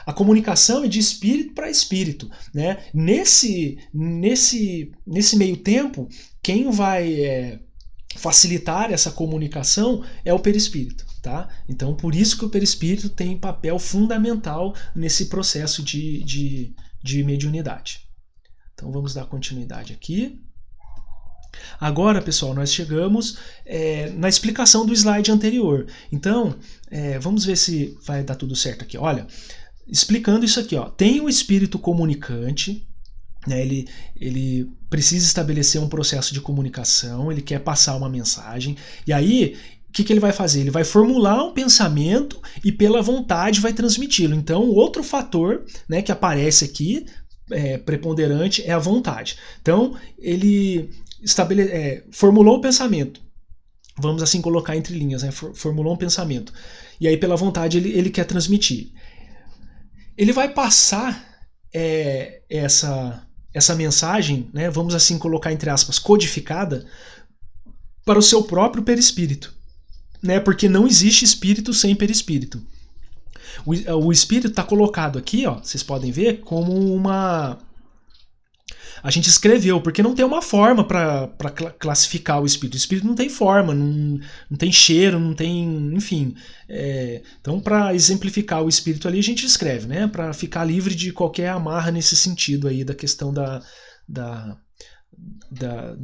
a comunicação é de espírito para espírito, né? Nesse meio tempo, quem vai facilitar essa comunicação é o perispírito, tá? Então, por isso que o perispírito tem papel fundamental nesse processo de mediunidade. Então, vamos dar continuidade aqui. Agora, pessoal, nós chegamos na explicação do slide anterior. Então, vamos ver se vai dar tudo certo aqui. Olha, explicando isso aqui, ó, tem o espírito comunicante, né, ele precisa estabelecer um processo de comunicação, ele quer passar uma mensagem, e aí o que ele vai fazer? Ele vai formular um pensamento e pela vontade vai transmiti-lo. Então, outro fator, né, que aparece aqui, preponderante, é a vontade. Então, ele formulou o pensamento, vamos assim colocar entre linhas, né, formulou um pensamento, e aí pela vontade ele quer transmitir. Ele vai passar essa mensagem, né, vamos assim colocar entre aspas, codificada, para o seu próprio perispírito. né? Porque não existe espírito sem perispírito. O espírito está colocado aqui, ó, vocês podem ver, como uma... A gente escreveu, porque não tem uma forma para classificar o espírito. O espírito não tem forma, não tem cheiro, não tem... Enfim. Então, para exemplificar o espírito ali, a gente escreve, né? Para ficar livre de qualquer amarra nesse sentido aí da questão da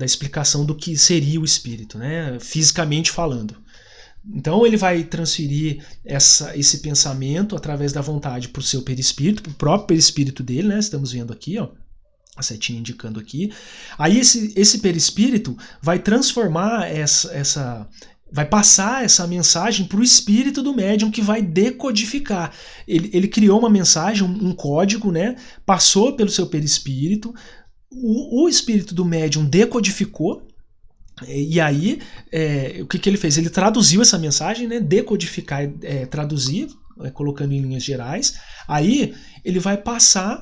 explicação do que seria o espírito, né? Fisicamente falando. Então ele vai transferir esse pensamento através da vontade para o seu perispírito, para o próprio perispírito dele, né? Estamos vendo aqui, ó, a setinha indicando aqui. Aí esse perispírito vai transformar vai passar essa mensagem para o espírito do médium, que vai decodificar. Ele criou uma mensagem, um código, né? Passou pelo seu perispírito, o espírito do médium decodificou. E aí, o que ele fez? Ele traduziu essa mensagem, né? Decodificar, traduzir, colocando em linhas gerais. Aí ele vai passar,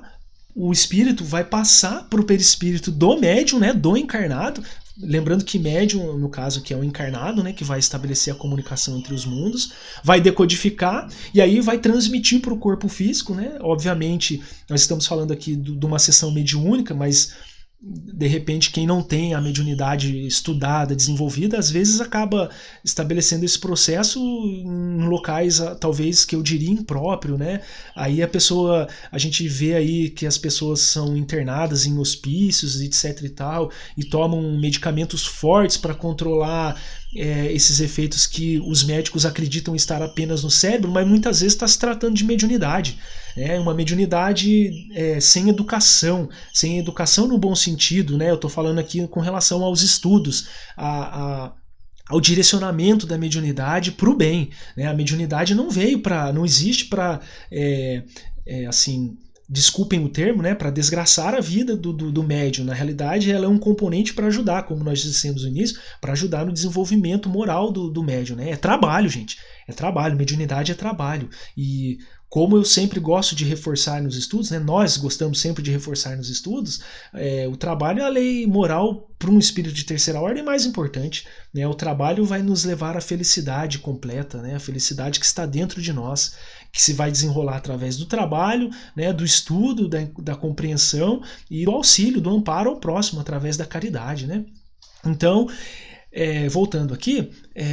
o espírito vai passar para o perispírito do médium, né? Do encarnado. Lembrando que médium, no caso, que é o encarnado, né? Que vai estabelecer a comunicação entre os mundos, vai decodificar e aí vai transmitir para o corpo físico, né? Obviamente, nós estamos falando aqui de uma sessão mediúnica, mas de repente quem não tem a mediunidade estudada, desenvolvida, às vezes acaba estabelecendo esse processo em locais talvez que eu diria impróprio, né? Aí a gente vê aí que as pessoas são internadas em hospícios, etc e tal, e tomam medicamentos fortes para controlar esses efeitos que os médicos acreditam estar apenas no cérebro, mas muitas vezes está se tratando de mediunidade. Uma mediunidade sem educação no bom sentido, né? Eu estou falando aqui com relação aos estudos, ao direcionamento da mediunidade para o bem, né? A mediunidade não existe para, assim, desculpem o termo, né, para desgraçar a vida do médium. Na realidade, ela é um componente para ajudar, como nós dissemos no início, para ajudar no desenvolvimento moral do médium, né? É trabalho, gente. É trabalho. Mediunidade é trabalho. E como eu sempre gosto de reforçar nos estudos, né, nós gostamos sempre de reforçar nos estudos, o trabalho é a lei moral para um espírito de terceira ordem mais importante, né? O trabalho vai nos levar à felicidade completa, né? A felicidade que está dentro de nós, que se vai desenrolar através do trabalho, né, do estudo, da compreensão e do auxílio, do amparo ao próximo, através da caridade, né? Então, voltando aqui,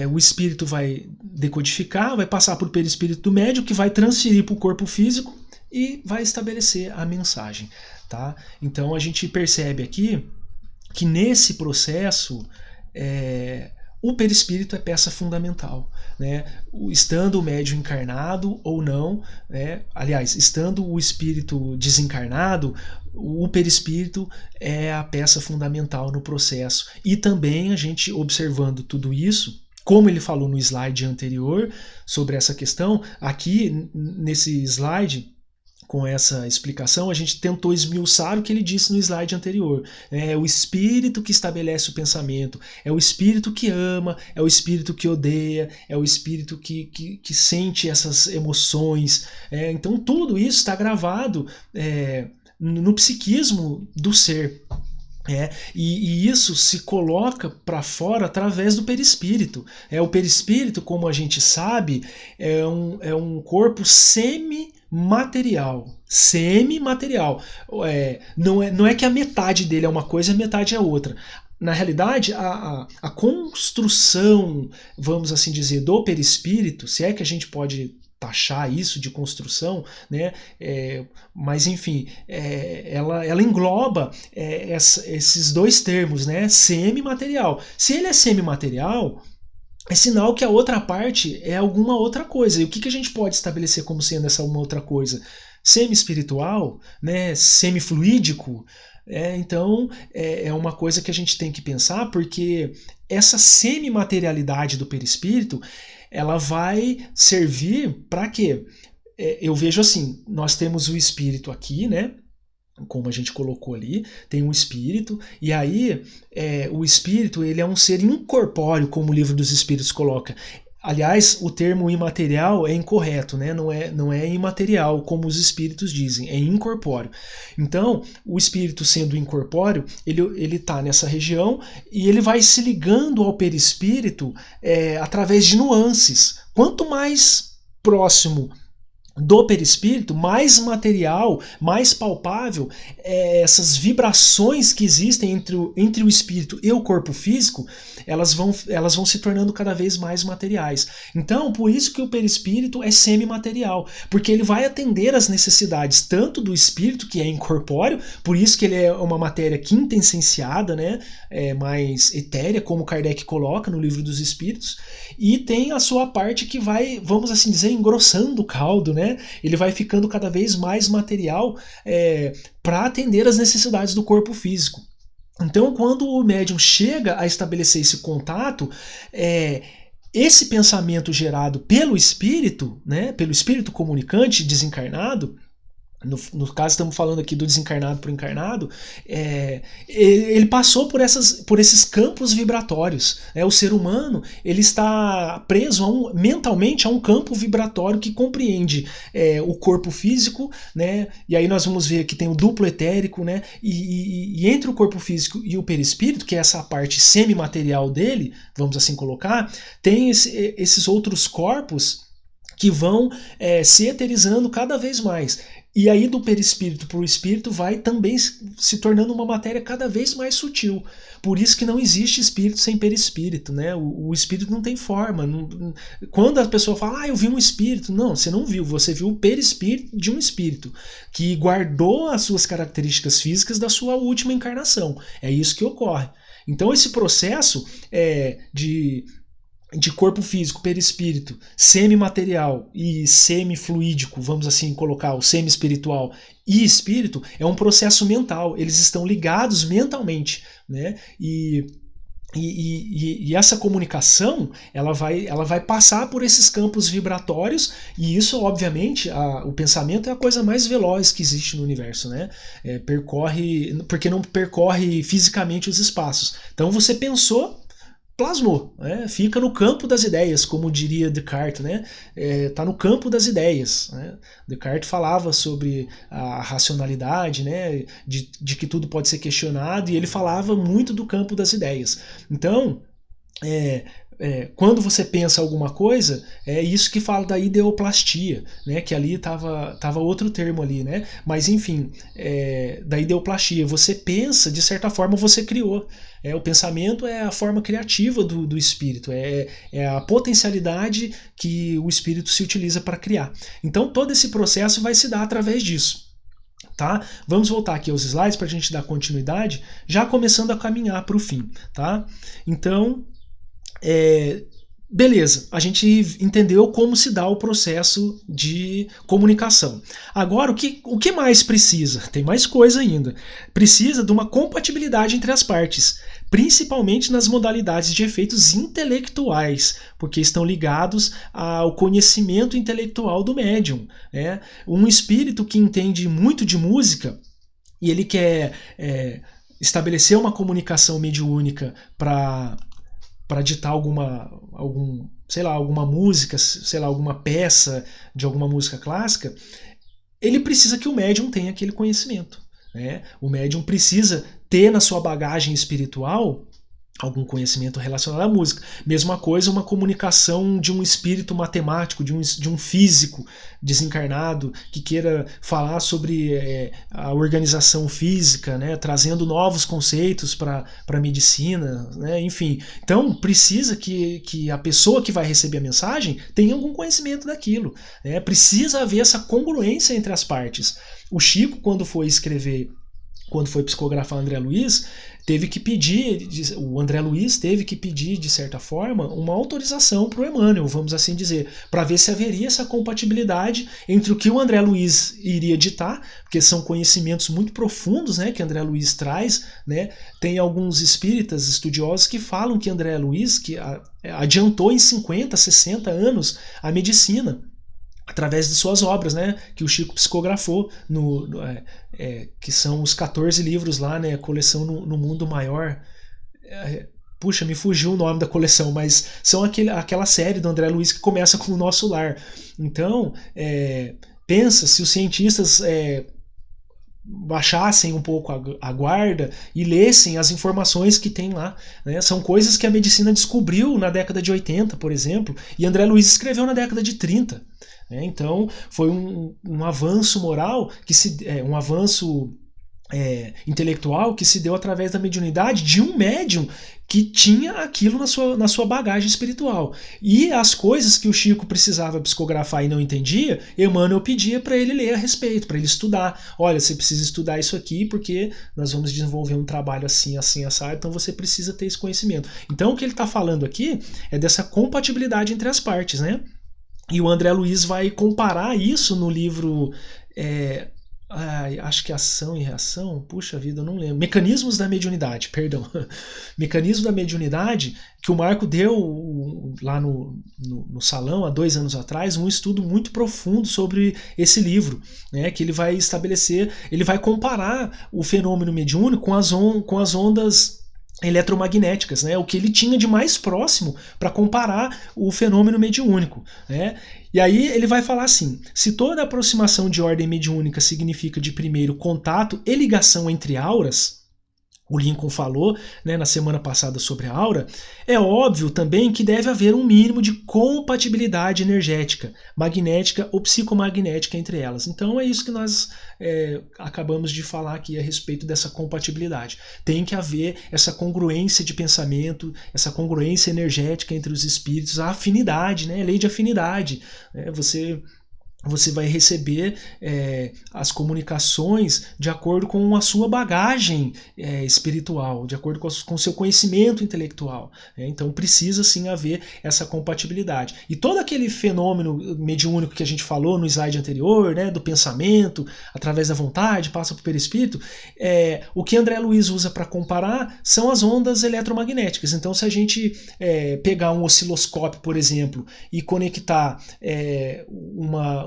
o espírito vai decodificar, vai passar por perispírito do médium, que vai transferir para o corpo físico e vai estabelecer a mensagem, tá? Então a gente percebe aqui que nesse processo o perispírito é peça fundamental, né? Estando o médium encarnado ou não, né? Aliás, estando o espírito desencarnado, o perispírito é a peça fundamental no processo. E também a gente, observando tudo isso, como ele falou no slide anterior sobre essa questão, aqui nesse slide, com essa explicação, a gente tentou esmiuçar o que ele disse no slide anterior. É o espírito que estabelece o pensamento, é o espírito que ama, é o espírito que odeia, é o espírito que sente essas emoções. Então tudo isso está gravado no psiquismo do ser. E isso se coloca para fora através do perispírito. O perispírito, como a gente sabe, é um corpo semi-material. Não é que a metade dele é uma coisa e a metade é outra. Na realidade, a construção, vamos assim dizer, do perispírito, se é que a gente pode taxar isso de construção, né? Mas enfim, ela engloba esses dois termos, né? Semi-material. Se ele é semi-material, é sinal que a outra parte é alguma outra coisa. E o que a gente pode estabelecer como sendo essa uma outra coisa? Semi-espiritual, né? Semi-fluídico. Então é uma coisa que a gente tem que pensar, porque essa semi-materialidade do perispírito, ela vai servir para quê? Eu vejo assim, nós temos o espírito aqui, né? Como a gente colocou ali, tem um espírito, e aí o espírito, ele é um ser incorpóreo, como o Livro dos Espíritos coloca. Aliás, o termo imaterial é incorreto, né? Não é imaterial, como os espíritos dizem, é incorpóreo. Então, o espírito sendo incorpóreo, ele está nessa região e ele vai se ligando ao perispírito através de nuances. Quanto mais próximo do perispírito, mais material, mais palpável, essas vibrações que existem entre o espírito e o corpo físico, elas vão se tornando cada vez mais materiais. Então, por isso que o perispírito é semimaterial, porque ele vai atender às necessidades tanto do espírito, que é incorpóreo, por isso que ele é uma matéria quintessenciada, né, mais etérea, como Kardec coloca no Livro dos Espíritos, e tem a sua parte que vai, vamos assim dizer, engrossando o caldo, né? Ele vai ficando cada vez mais material para atender às necessidades do corpo físico. Então, quando o médium chega a estabelecer esse contato, esse pensamento gerado pelo espírito, né, pelo espírito comunicante desencarnado, no caso estamos falando aqui do desencarnado para o encarnado, ele passou por esses campos vibratórios. O ser humano ele está preso mentalmente a um campo vibratório que compreende o corpo físico, né? E aí nós vamos ver que tem o duplo etérico, né? E entre o corpo físico e o perispírito, que é essa parte semimaterial dele, vamos assim colocar, tem esses outros corpos que vão se eterizando cada vez mais. E aí do perispírito para o espírito vai também se tornando uma matéria cada vez mais sutil. Por isso que não existe espírito sem perispírito, né? O espírito não tem forma. Quando a pessoa fala, eu vi um espírito, não, você não viu, você viu o perispírito de um espírito que guardou as suas características físicas da sua última encarnação. É isso que ocorre. Então esse processo de corpo físico, perispírito, semimaterial e semifluídico, vamos assim colocar, o semi-espiritual e espírito, é um processo mental, eles estão ligados mentalmente, né? E essa comunicação ela vai passar por esses campos vibratórios, e isso obviamente o pensamento é a coisa mais veloz que existe no universo, né? Porque não percorre fisicamente os espaços. Então você pensou, plasmou, né? Fica no campo das ideias, como diria Descartes, né? Tá no campo das ideias, né? Descartes falava sobre a racionalidade, né? De que tudo pode ser questionado, e ele falava muito do campo das ideias. Então, quando você pensa alguma coisa, é isso que fala da ideoplastia, né? Que ali tava outro termo ali, né? Mas enfim, da ideoplastia, você pensa, de certa forma você criou. O pensamento é a forma criativa do espírito, é a potencialidade que o espírito se utiliza para criar. Então todo esse processo vai se dar através disso. Tá? Vamos voltar aqui aos slides para a gente dar continuidade, já começando a caminhar para o fim. Tá? Então, beleza, a gente entendeu como se dá o processo de comunicação. Agora, o que mais precisa? Tem mais coisa ainda. Precisa de uma compatibilidade entre as partes, principalmente nas modalidades de efeitos intelectuais, porque estão ligados ao conhecimento intelectual do médium, né? Um espírito que entende muito de música e ele quer estabelecer uma comunicação mediúnica para ditar alguma música, alguma peça de alguma música clássica, ele precisa que o médium tenha aquele conhecimento, né? O médium precisa ter na sua bagagem espiritual algum conhecimento relacionado à música. Mesma coisa, uma comunicação de um espírito matemático, de um físico desencarnado que queira falar sobre a organização física, né, trazendo novos conceitos para a medicina, né, enfim. Então, precisa que a pessoa que vai receber a mensagem tenha algum conhecimento daquilo, né? Precisa haver essa congruência entre as partes. O Chico, quando foi psicografar André Luiz, o André Luiz teve que pedir, de certa forma, uma autorização para o Emmanuel, vamos assim dizer, para ver se haveria essa compatibilidade entre o que o André Luiz iria ditar, porque são conhecimentos muito profundos, né, que André Luiz traz, né? Tem alguns espíritas estudiosos que falam que André Luiz que adiantou em 50, 60 anos a medicina, através de suas obras, né, que o Chico psicografou, que são os 14 livros lá, né, coleção no Mundo Maior. puxa, me fugiu o nome da coleção, mas são aquela série do André Luiz que começa com O Nosso Lar. Então, pensa se os cientistas baixassem um pouco a guarda e lessem as informações que tem lá, né? São coisas que a medicina descobriu na década de 80, por exemplo, e André Luiz escreveu na década de 30. Né? Então, foi um avanço moral, um avanço intelectual que se deu através da mediunidade de um médium que tinha aquilo na sua bagagem espiritual. E as coisas que o Chico precisava psicografar e não entendia, Emmanuel pedia para ele ler a respeito, para ele estudar. Olha, você precisa estudar isso aqui porque nós vamos desenvolver um trabalho assim, assim, assado, então você precisa ter esse conhecimento. Então o que ele está falando aqui é dessa compatibilidade entre as partes, né? E o André Luiz vai comparar isso no livro... acho que Ação e Reação, puxa vida, eu não lembro. Mecanismos da Mediunidade, perdão. Mecanismos da Mediunidade, que o Marco deu lá no salão, há 2 anos atrás, um estudo muito profundo sobre esse livro, né, que ele vai estabelecer, ele vai comparar o fenômeno mediúnico com as ondas eletromagnéticas, né, o que ele tinha de mais próximo para comparar o fenômeno mediúnico, né? E aí ele vai falar assim: se toda aproximação de ordem mediúnica significa de primeiro contato e ligação entre auras, o Lincoln falou, né, na semana passada sobre a aura, é óbvio também que deve haver um mínimo de compatibilidade energética, magnética ou psicomagnética entre elas. Então é isso que nós acabamos de falar aqui a respeito dessa compatibilidade. Tem que haver essa congruência de pensamento, essa congruência energética entre os espíritos, a afinidade, né, lei de afinidade. Você vai receber as comunicações de acordo com a sua bagagem espiritual, de acordo com o seu conhecimento intelectual. Então precisa sim haver essa compatibilidade. E todo aquele fenômeno mediúnico que a gente falou no slide anterior, né, do pensamento, através da vontade, passa para o perispírito, o que André Luiz usa para comparar são as ondas eletromagnéticas. Então se a gente pegar um osciloscópio, por exemplo, e conectar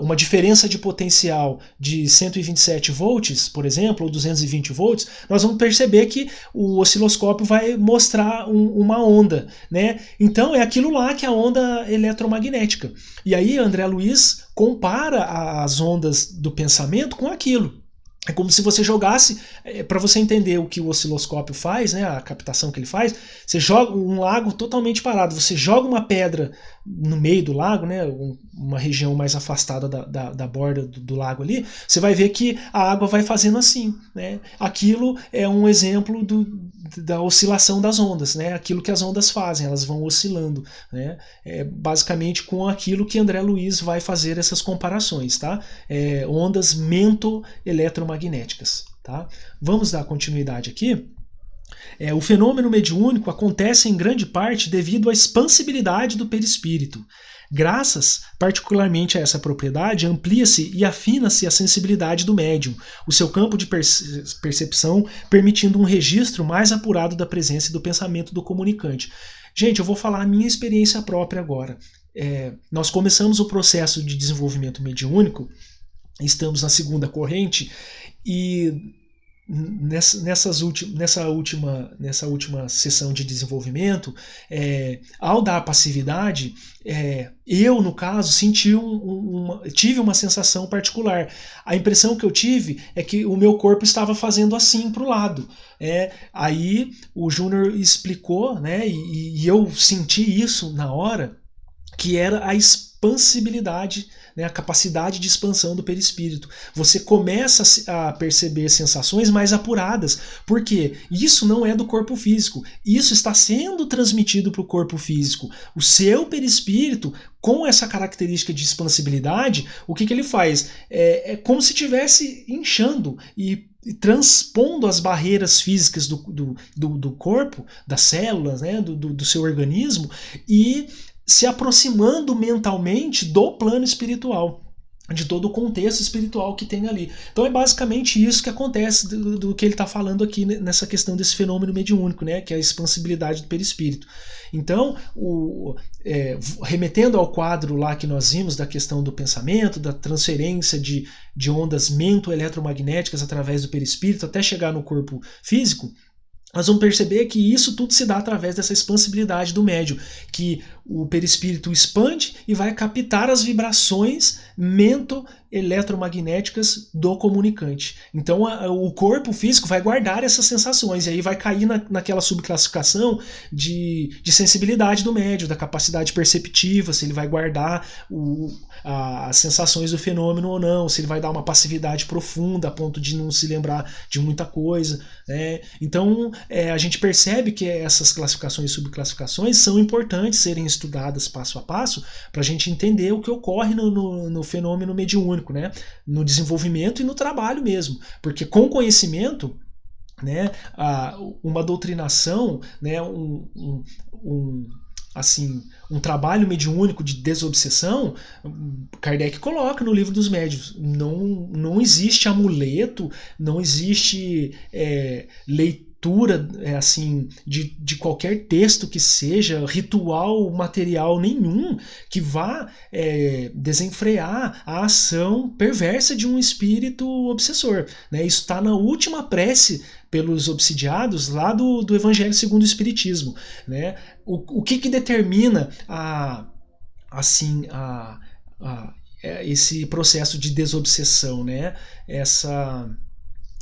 uma diferença de potencial de 127 volts, por exemplo, ou 220 volts, nós vamos perceber que o osciloscópio vai mostrar uma onda, né? Então é aquilo lá que é a onda eletromagnética. E aí André Luiz compara as ondas do pensamento com aquilo. É como se você jogasse, para você entender o que o osciloscópio faz, né, a captação que ele faz, você joga um lago totalmente parado, você joga uma pedra no meio do lago, né, uma região mais afastada da borda do lago ali, você vai ver que a água vai fazendo assim, né? Aquilo é um exemplo da oscilação das ondas, né? Aquilo que as ondas fazem, elas vão oscilando, né? Basicamente com aquilo que André Luiz vai fazer essas comparações, tá? Ondas mento-eletromagnéticas, tá? Vamos dar continuidade aqui. O fenômeno mediúnico acontece em grande parte devido à expansibilidade do perispírito. Graças, particularmente a essa propriedade, amplia-se e afina-se a sensibilidade do médium, o seu campo de percepção, permitindo um registro mais apurado da presença e do pensamento do comunicante. Gente, eu vou falar a minha experiência própria agora. Nós começamos o processo de desenvolvimento mediúnico, estamos na segunda corrente, e nessa última sessão de desenvolvimento, ao dar passividade, eu, no caso, tive uma sensação particular. A impressão que eu tive é que o meu corpo estava fazendo assim para o lado. Aí o Júnior explicou, né, e eu senti isso na hora, que era a expansibilidade, né, a capacidade de expansão do perispírito. Você começa a perceber sensações mais apuradas, porque isso não é do corpo físico, isso está sendo transmitido para o corpo físico. O seu perispírito, com essa característica de expansibilidade, o que ele faz? É como se estivesse inchando e transpondo as barreiras físicas do corpo, das células, né, do seu organismo, e se aproximando mentalmente do plano espiritual, de todo o contexto espiritual que tem ali. Então é basicamente isso que acontece do que ele está falando aqui nessa questão desse fenômeno mediúnico, né, que é a expansibilidade do perispírito. Então, remetendo ao quadro lá que nós vimos da questão do pensamento, da transferência de ondas mento-eletromagnéticas através do perispírito até chegar no corpo físico, nós vamos perceber que isso tudo se dá através dessa expansibilidade do médium, que o perispírito expande e vai captar as vibrações mento-eletromagnéticas do comunicante. Então o corpo físico vai guardar essas sensações, e aí vai cair naquela subclassificação de sensibilidade do médium, da capacidade perceptiva, se ele vai guardar as sensações do fenômeno ou não, se ele vai dar uma passividade profunda a ponto de não se lembrar de muita coisa, né? Então a gente percebe que essas classificações e subclassificações são importantes serem estudadas passo a passo para a gente entender o que ocorre no fenômeno mediúnico, né? No desenvolvimento e no trabalho mesmo, porque com conhecimento, né, uma doutrinação, né, um trabalho mediúnico de desobsessão, Kardec coloca no Livro dos Médiuns, não existe amuleto, não existe leitura assim de qualquer texto que seja, ritual material nenhum que vá desenfrear a ação perversa de um espírito obsessor, né? Isso está na última prece pelos obsidiados lá do Evangelho segundo o Espiritismo, né? O que determina esse processo de desobsessão, né?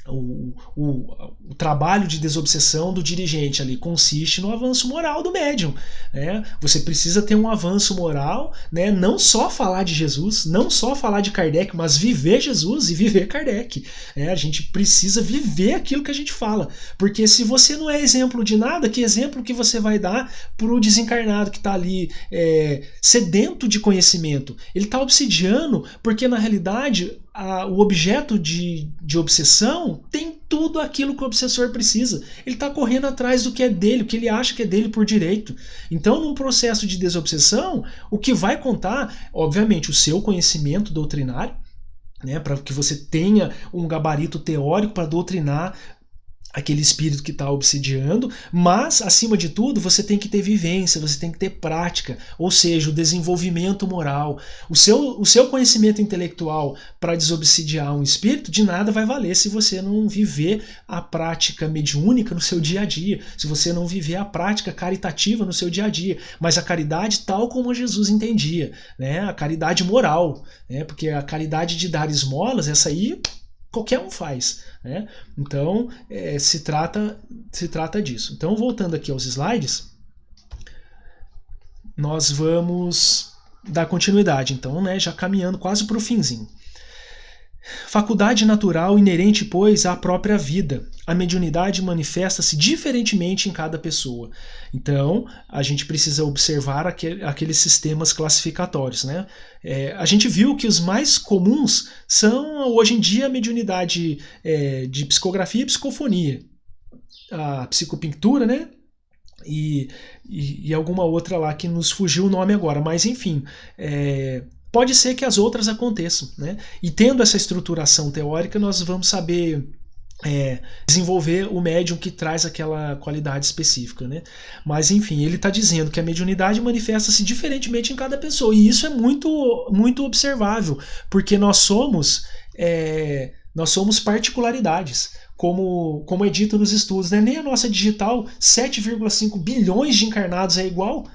O trabalho de desobsessão do dirigente ali consiste no avanço moral do médium, né? Você precisa ter um avanço moral, né? Não só falar de Jesus, não só falar de Kardec, mas viver Jesus e viver Kardec, né? A gente precisa viver aquilo que a gente fala, porque se você não é exemplo de nada, que exemplo que você vai dar para o desencarnado que está ali sedento de conhecimento? Ele está obsidiando porque na realidade o objeto de obsessão tem tudo aquilo que o obsessor precisa. Ele está correndo atrás do que é dele, o que ele acha que é dele por direito. Então, num processo de desobsessão, o que vai contar, obviamente, o seu conhecimento doutrinário, né, para que você tenha um gabarito teórico para doutrinar aquele espírito que está obsidiando, mas, acima de tudo, você tem que ter vivência, você tem que ter prática, ou seja, o desenvolvimento moral. O seu conhecimento intelectual para desobsidiar um espírito, de nada vai valer se você não viver a prática mediúnica no seu dia a dia, se você não viver a prática caritativa no seu dia a dia, mas a caridade tal como Jesus entendia, né? A caridade moral, né? Porque a caridade de dar esmolas, essa aí qualquer um faz, né? Então se trata disso. Então, voltando aqui aos slides, nós vamos dar continuidade, então, né, já caminhando quase para o finzinho. Faculdade natural inerente, pois, à própria vida. A mediunidade manifesta-se diferentemente em cada pessoa. Então, a gente precisa observar aqueles sistemas classificatórios, né? A gente viu que os mais comuns são, hoje em dia, a mediunidade de psicografia e psicofonia. A psicopintura, né? E alguma outra lá que nos fugiu o nome agora. Mas, enfim, pode ser que as outras aconteçam, né? E tendo essa estruturação teórica, nós vamos saber desenvolver o médium que traz aquela qualidade específica, né? Mas, enfim, ele está dizendo que a mediunidade manifesta-se diferentemente em cada pessoa, e isso é muito, muito observável, porque nós somos particularidades, como é dito nos estudos, né? Nem a nossa digital, 7,5 bilhões de encarnados é igual.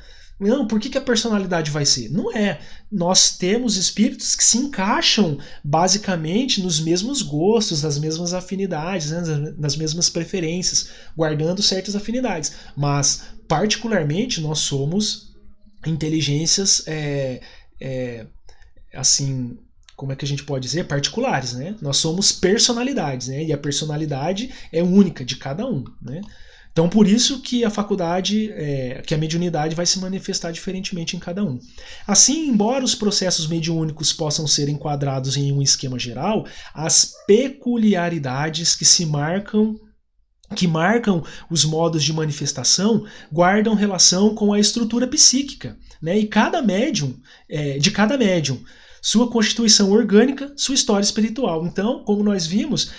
Não, por que a personalidade vai ser? Não é. Nós temos espíritos que se encaixam basicamente nos mesmos gostos, nas mesmas afinidades, né, nas mesmas preferências, guardando certas afinidades. Mas, particularmente, nós somos inteligências, assim, como é que a gente pode dizer? Particulares, né? Nós somos personalidades, né? E a personalidade é única de cada um, né? Então, por isso que a faculdade, que a mediunidade vai se manifestar diferentemente em cada um. Assim, embora os processos mediúnicos possam ser enquadrados em um esquema geral, as peculiaridades que marcam os modos de manifestação guardam relação com a estrutura psíquica, né? E de cada médium, sua constituição orgânica, sua história espiritual. Então, como nós vimos,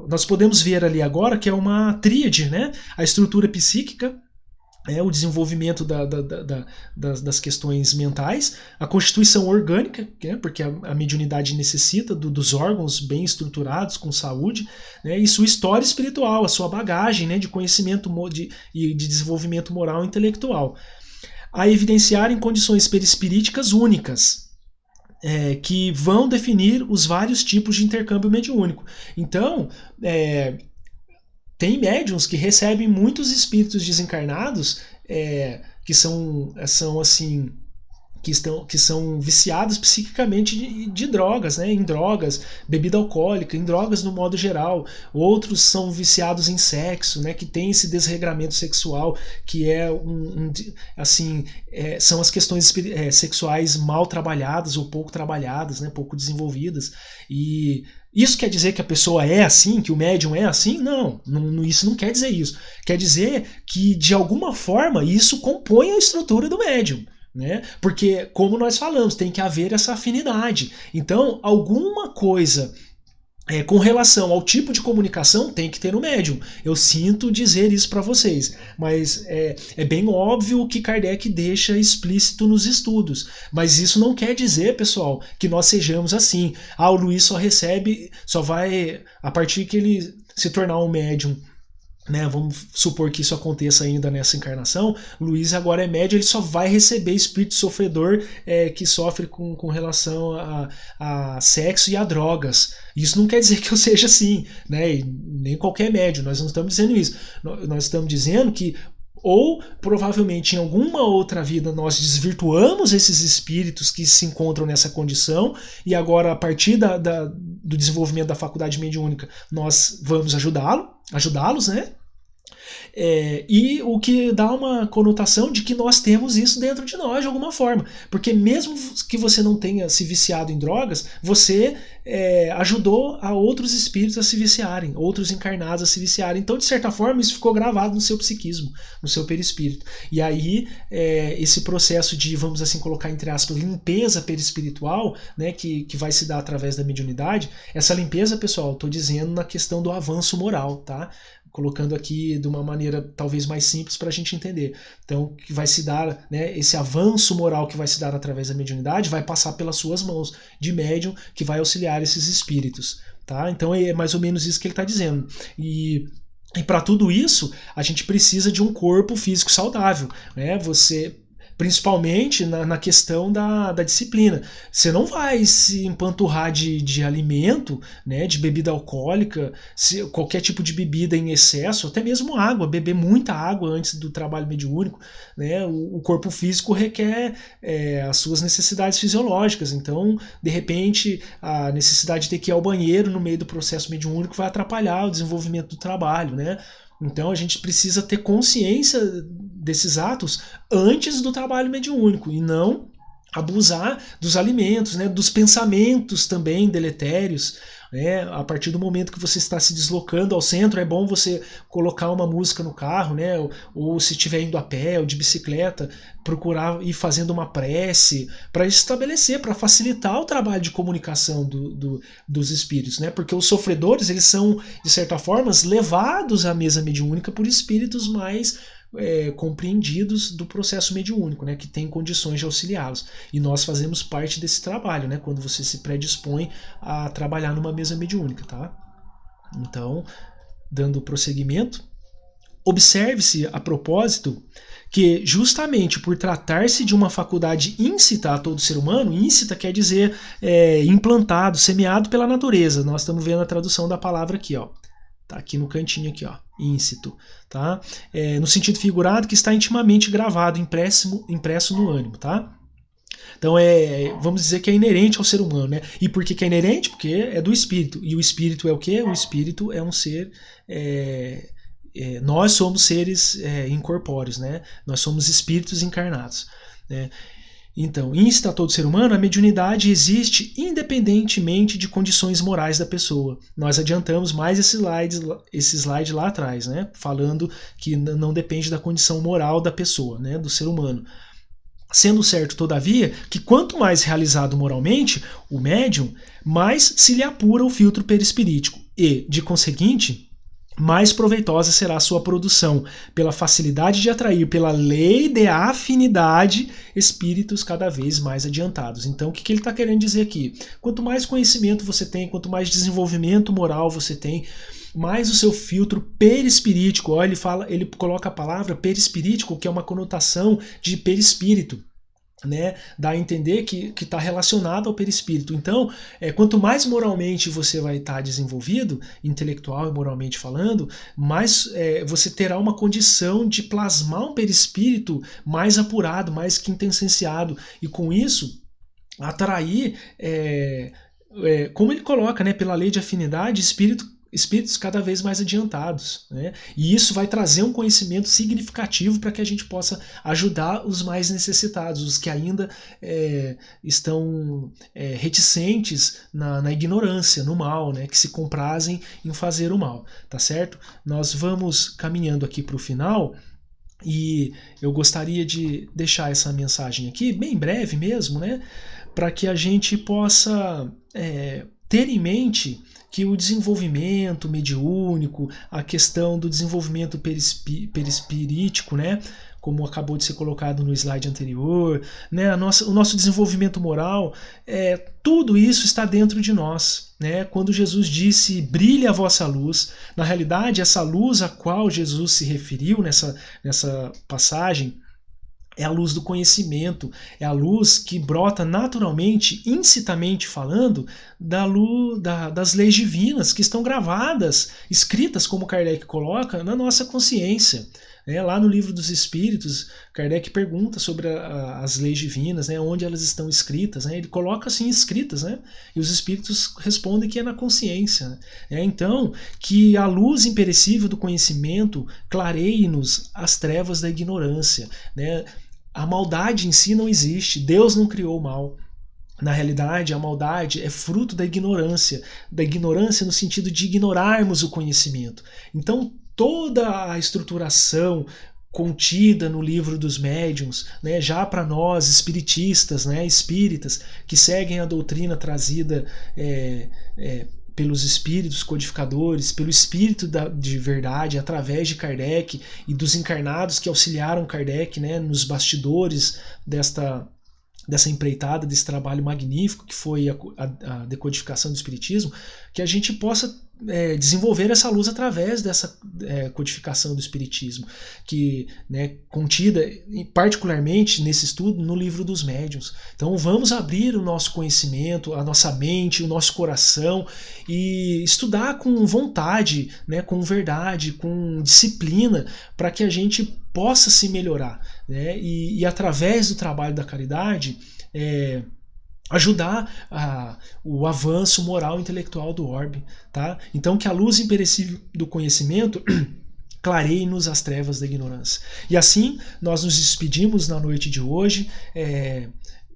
nós podemos ver ali agora que é uma tríade, né? A estrutura psíquica, o desenvolvimento das questões mentais, a constituição orgânica, né, porque a mediunidade necessita dos órgãos bem estruturados, com saúde, né, e sua história espiritual, a sua bagagem, né, de conhecimento e de desenvolvimento moral e intelectual, a evidenciarem condições perispiríticas únicas, que vão definir os vários tipos de intercâmbio mediúnico. Então, tem médiums que recebem muitos espíritos desencarnados que são assim, que são viciados psiquicamente de drogas, né? Em drogas, bebida alcoólica, em drogas no modo geral. Outros são viciados em sexo, né? Que tem esse desregramento sexual, que são as questões sexuais mal trabalhadas ou pouco trabalhadas, né? Pouco desenvolvidas. E isso quer dizer que a pessoa é assim, que o médium é assim? Não, isso não quer dizer isso. Quer dizer que, de alguma forma, isso compõe a estrutura do médium. Né? Porque, como nós falamos, tem que haver essa afinidade. Então, alguma coisa com relação ao tipo de comunicação tem que ter no médium. Eu sinto dizer isso para vocês, mas é bem óbvio que Kardec deixa explícito nos estudos. Mas isso não quer dizer, pessoal, que nós sejamos assim. O Luiz só vai, a partir que ele se tornar um médium, né, vamos supor que isso aconteça ainda nessa encarnação, Luiz agora é médium, ele só vai receber espírito sofredor que sofre com relação a sexo e a drogas. Isso não quer dizer que eu seja assim, né, e nem qualquer médium, nós não estamos dizendo isso. Nós estamos dizendo que ou provavelmente em alguma outra vida nós desvirtuamos esses espíritos que se encontram nessa condição e agora a partir do desenvolvimento da faculdade mediúnica nós vamos ajudá-los, né? E o que dá uma conotação de que nós temos isso dentro de nós de alguma forma, porque mesmo que você não tenha se viciado em drogas, você ajudou a outros espíritos a se viciarem, outros encarnados a se viciarem. Então, de certa forma, isso ficou gravado no seu psiquismo, no seu perispírito. E aí, esse processo de, vamos assim colocar entre aspas, limpeza perispiritual, né, que vai se dar através da mediunidade, essa limpeza, pessoal, estou dizendo na questão do avanço moral, tá? Colocando aqui de uma maneira talvez mais simples para a gente entender. Então, que vai se dar, né, esse avanço moral que vai se dar através da mediunidade vai passar pelas suas mãos de médium que vai auxiliar esses espíritos. Tá? Então é mais ou menos isso que ele está dizendo. E para tudo isso, a gente precisa de um corpo físico saudável. Né? Principalmente na questão da disciplina. Você não vai se empanturrar de alimento, né, de bebida alcoólica, qualquer tipo de bebida em excesso, até mesmo água, beber muita água antes do trabalho mediúnico. Né, o corpo físico requer as suas necessidades fisiológicas, então, de repente, a necessidade de ter que ir ao banheiro no meio do processo mediúnico vai atrapalhar o desenvolvimento do trabalho, né? Então a gente precisa ter consciência desses atos antes do trabalho mediúnico e não abusar dos alimentos, né, dos pensamentos também deletérios. Né? A partir do momento que você está se deslocando ao centro, é bom você colocar uma música no carro, né? Ou se estiver indo a pé ou de bicicleta, procurar ir fazendo uma prece para estabelecer, para facilitar o trabalho de comunicação dos espíritos, né? Porque os sofredores, eles são, de certa forma, levados à mesa mediúnica por espíritos mais compreendidos do processo mediúnico, né, que tem condições de auxiliá-los. E nós fazemos parte desse trabalho, né, quando você se predispõe a trabalhar numa mesa mediúnica. Tá? Então, dando prosseguimento, observe-se a propósito que justamente por tratar-se de uma faculdade íncita a todo ser humano, íncita quer dizer implantado, semeado pela natureza. Nós estamos vendo a tradução da palavra aqui, ó. Tá aqui no cantinho aqui, ó, íncito, tá? No sentido figurado, que está intimamente gravado, impresso no ânimo, tá? Então vamos dizer que é inerente ao ser humano, né? E por que é inerente? Porque é do espírito. E o espírito é o quê? O espírito é um ser. Nós somos seres incorpóreos, né? Nós somos espíritos encarnados, né? Então, íncita a todo ser humano, a mediunidade existe independentemente de condições morais da pessoa. Nós adiantamos mais esse slide lá atrás, né? Falando que não depende da condição moral da pessoa, né? Do ser humano. Sendo certo, todavia, que quanto mais realizado moralmente o médium, mais se lhe apura o filtro perispirítico e, de conseguinte, mais proveitosa será a sua produção, pela facilidade de atrair, pela lei de afinidade, espíritos cada vez mais adiantados. Então, o que ele está querendo dizer aqui? Quanto mais conhecimento você tem, quanto mais desenvolvimento moral você tem, mais o seu filtro perispirítico, ó, ele coloca a palavra perispirítico, que é uma conotação de perispírito, né, dá a entender que está relacionado ao perispírito. Então, quanto mais moralmente você vai estar desenvolvido, intelectual e moralmente falando, mais você terá uma condição de plasmar um perispírito mais apurado, mais quintessenciado, e com isso atrair, como ele coloca, né, pela lei de afinidade, espíritos cada vez mais adiantados, né? E isso vai trazer um conhecimento significativo para que a gente possa ajudar os mais necessitados, os que ainda estão reticentes na ignorância, no mal, né? Que se comprazem em fazer o mal, tá certo? Nós vamos caminhando aqui para o final e eu gostaria de deixar essa mensagem aqui, bem breve mesmo, né? Para que a gente possa ter em mente que o desenvolvimento mediúnico, a questão do desenvolvimento perispirítico, né, como acabou de ser colocado no slide anterior, né, o nosso desenvolvimento moral, tudo isso está dentro de nós. Né? Quando Jesus disse, brilhe a vossa luz, na realidade essa luz a qual Jesus se referiu nessa passagem, é a luz do conhecimento, é a luz que brota naturalmente, incitamente falando, das leis divinas que estão gravadas, escritas, como Kardec coloca, na nossa consciência. Lá no Livro dos Espíritos, Kardec pergunta sobre as leis divinas, né, onde elas estão escritas. Né, ele coloca assim escritas, né, e os Espíritos respondem que é na consciência. Né, então, que a luz imperecível do conhecimento clareie-nos as trevas da ignorância. Né. A maldade em si não existe, Deus não criou o mal. Na realidade, a maldade é fruto da ignorância no sentido de ignorarmos o conhecimento. Então, toda a estruturação contida no Livro dos Médiuns, né, já para nós espiritistas, né, espíritas, que seguem a doutrina trazida pelos espíritos codificadores, pelo espírito de verdade, através de Kardec e dos encarnados que auxiliaram Kardec, né, nos bastidores dessa empreitada, desse trabalho magnífico que foi a decodificação do espiritismo, que a gente possa desenvolver essa luz através dessa codificação do espiritismo, que, né, contida particularmente nesse estudo no Livro dos Médiuns. Então vamos abrir o nosso conhecimento, a nossa mente, o nosso coração e estudar com vontade, né, com verdade, com disciplina, para que a gente possa se melhorar, né, e através do trabalho da caridade ajudar o avanço moral e intelectual do orbe. Tá? Então que a luz imperecível do conhecimento clareie-nos as trevas da ignorância. E assim nós nos despedimos na noite de hoje,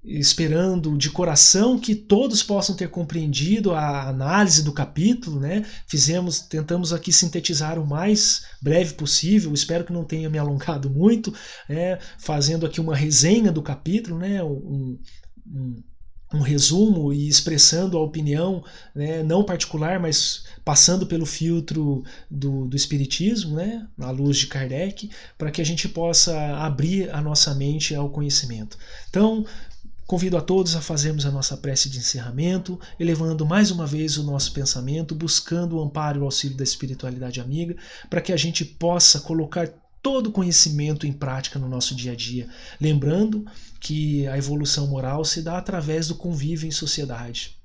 esperando de coração que todos possam ter compreendido a análise do capítulo, né? Tentamos aqui sintetizar o mais breve possível, espero que não tenha me alongado muito, fazendo aqui uma resenha do capítulo, né? Um resumo e expressando a opinião, né, não particular, mas passando pelo filtro do espiritismo, né, à luz de Kardec, para que a gente possa abrir a nossa mente ao conhecimento. Então, convido a todos a fazermos a nossa prece de encerramento, elevando mais uma vez o nosso pensamento, buscando o amparo e o auxílio da espiritualidade amiga, para que a gente possa colocar todo o conhecimento em prática no nosso dia a dia, lembrando que a evolução moral se dá através do convívio em sociedade,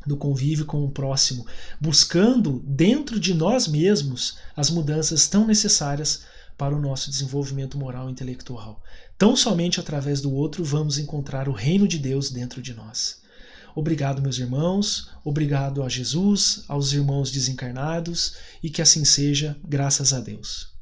do convívio com o próximo, buscando dentro de nós mesmos as mudanças tão necessárias para o nosso desenvolvimento moral e intelectual. Tão somente através do outro vamos encontrar o reino de Deus dentro de nós. Obrigado, meus irmãos, obrigado a Jesus, aos irmãos desencarnados, e que assim seja, graças a Deus.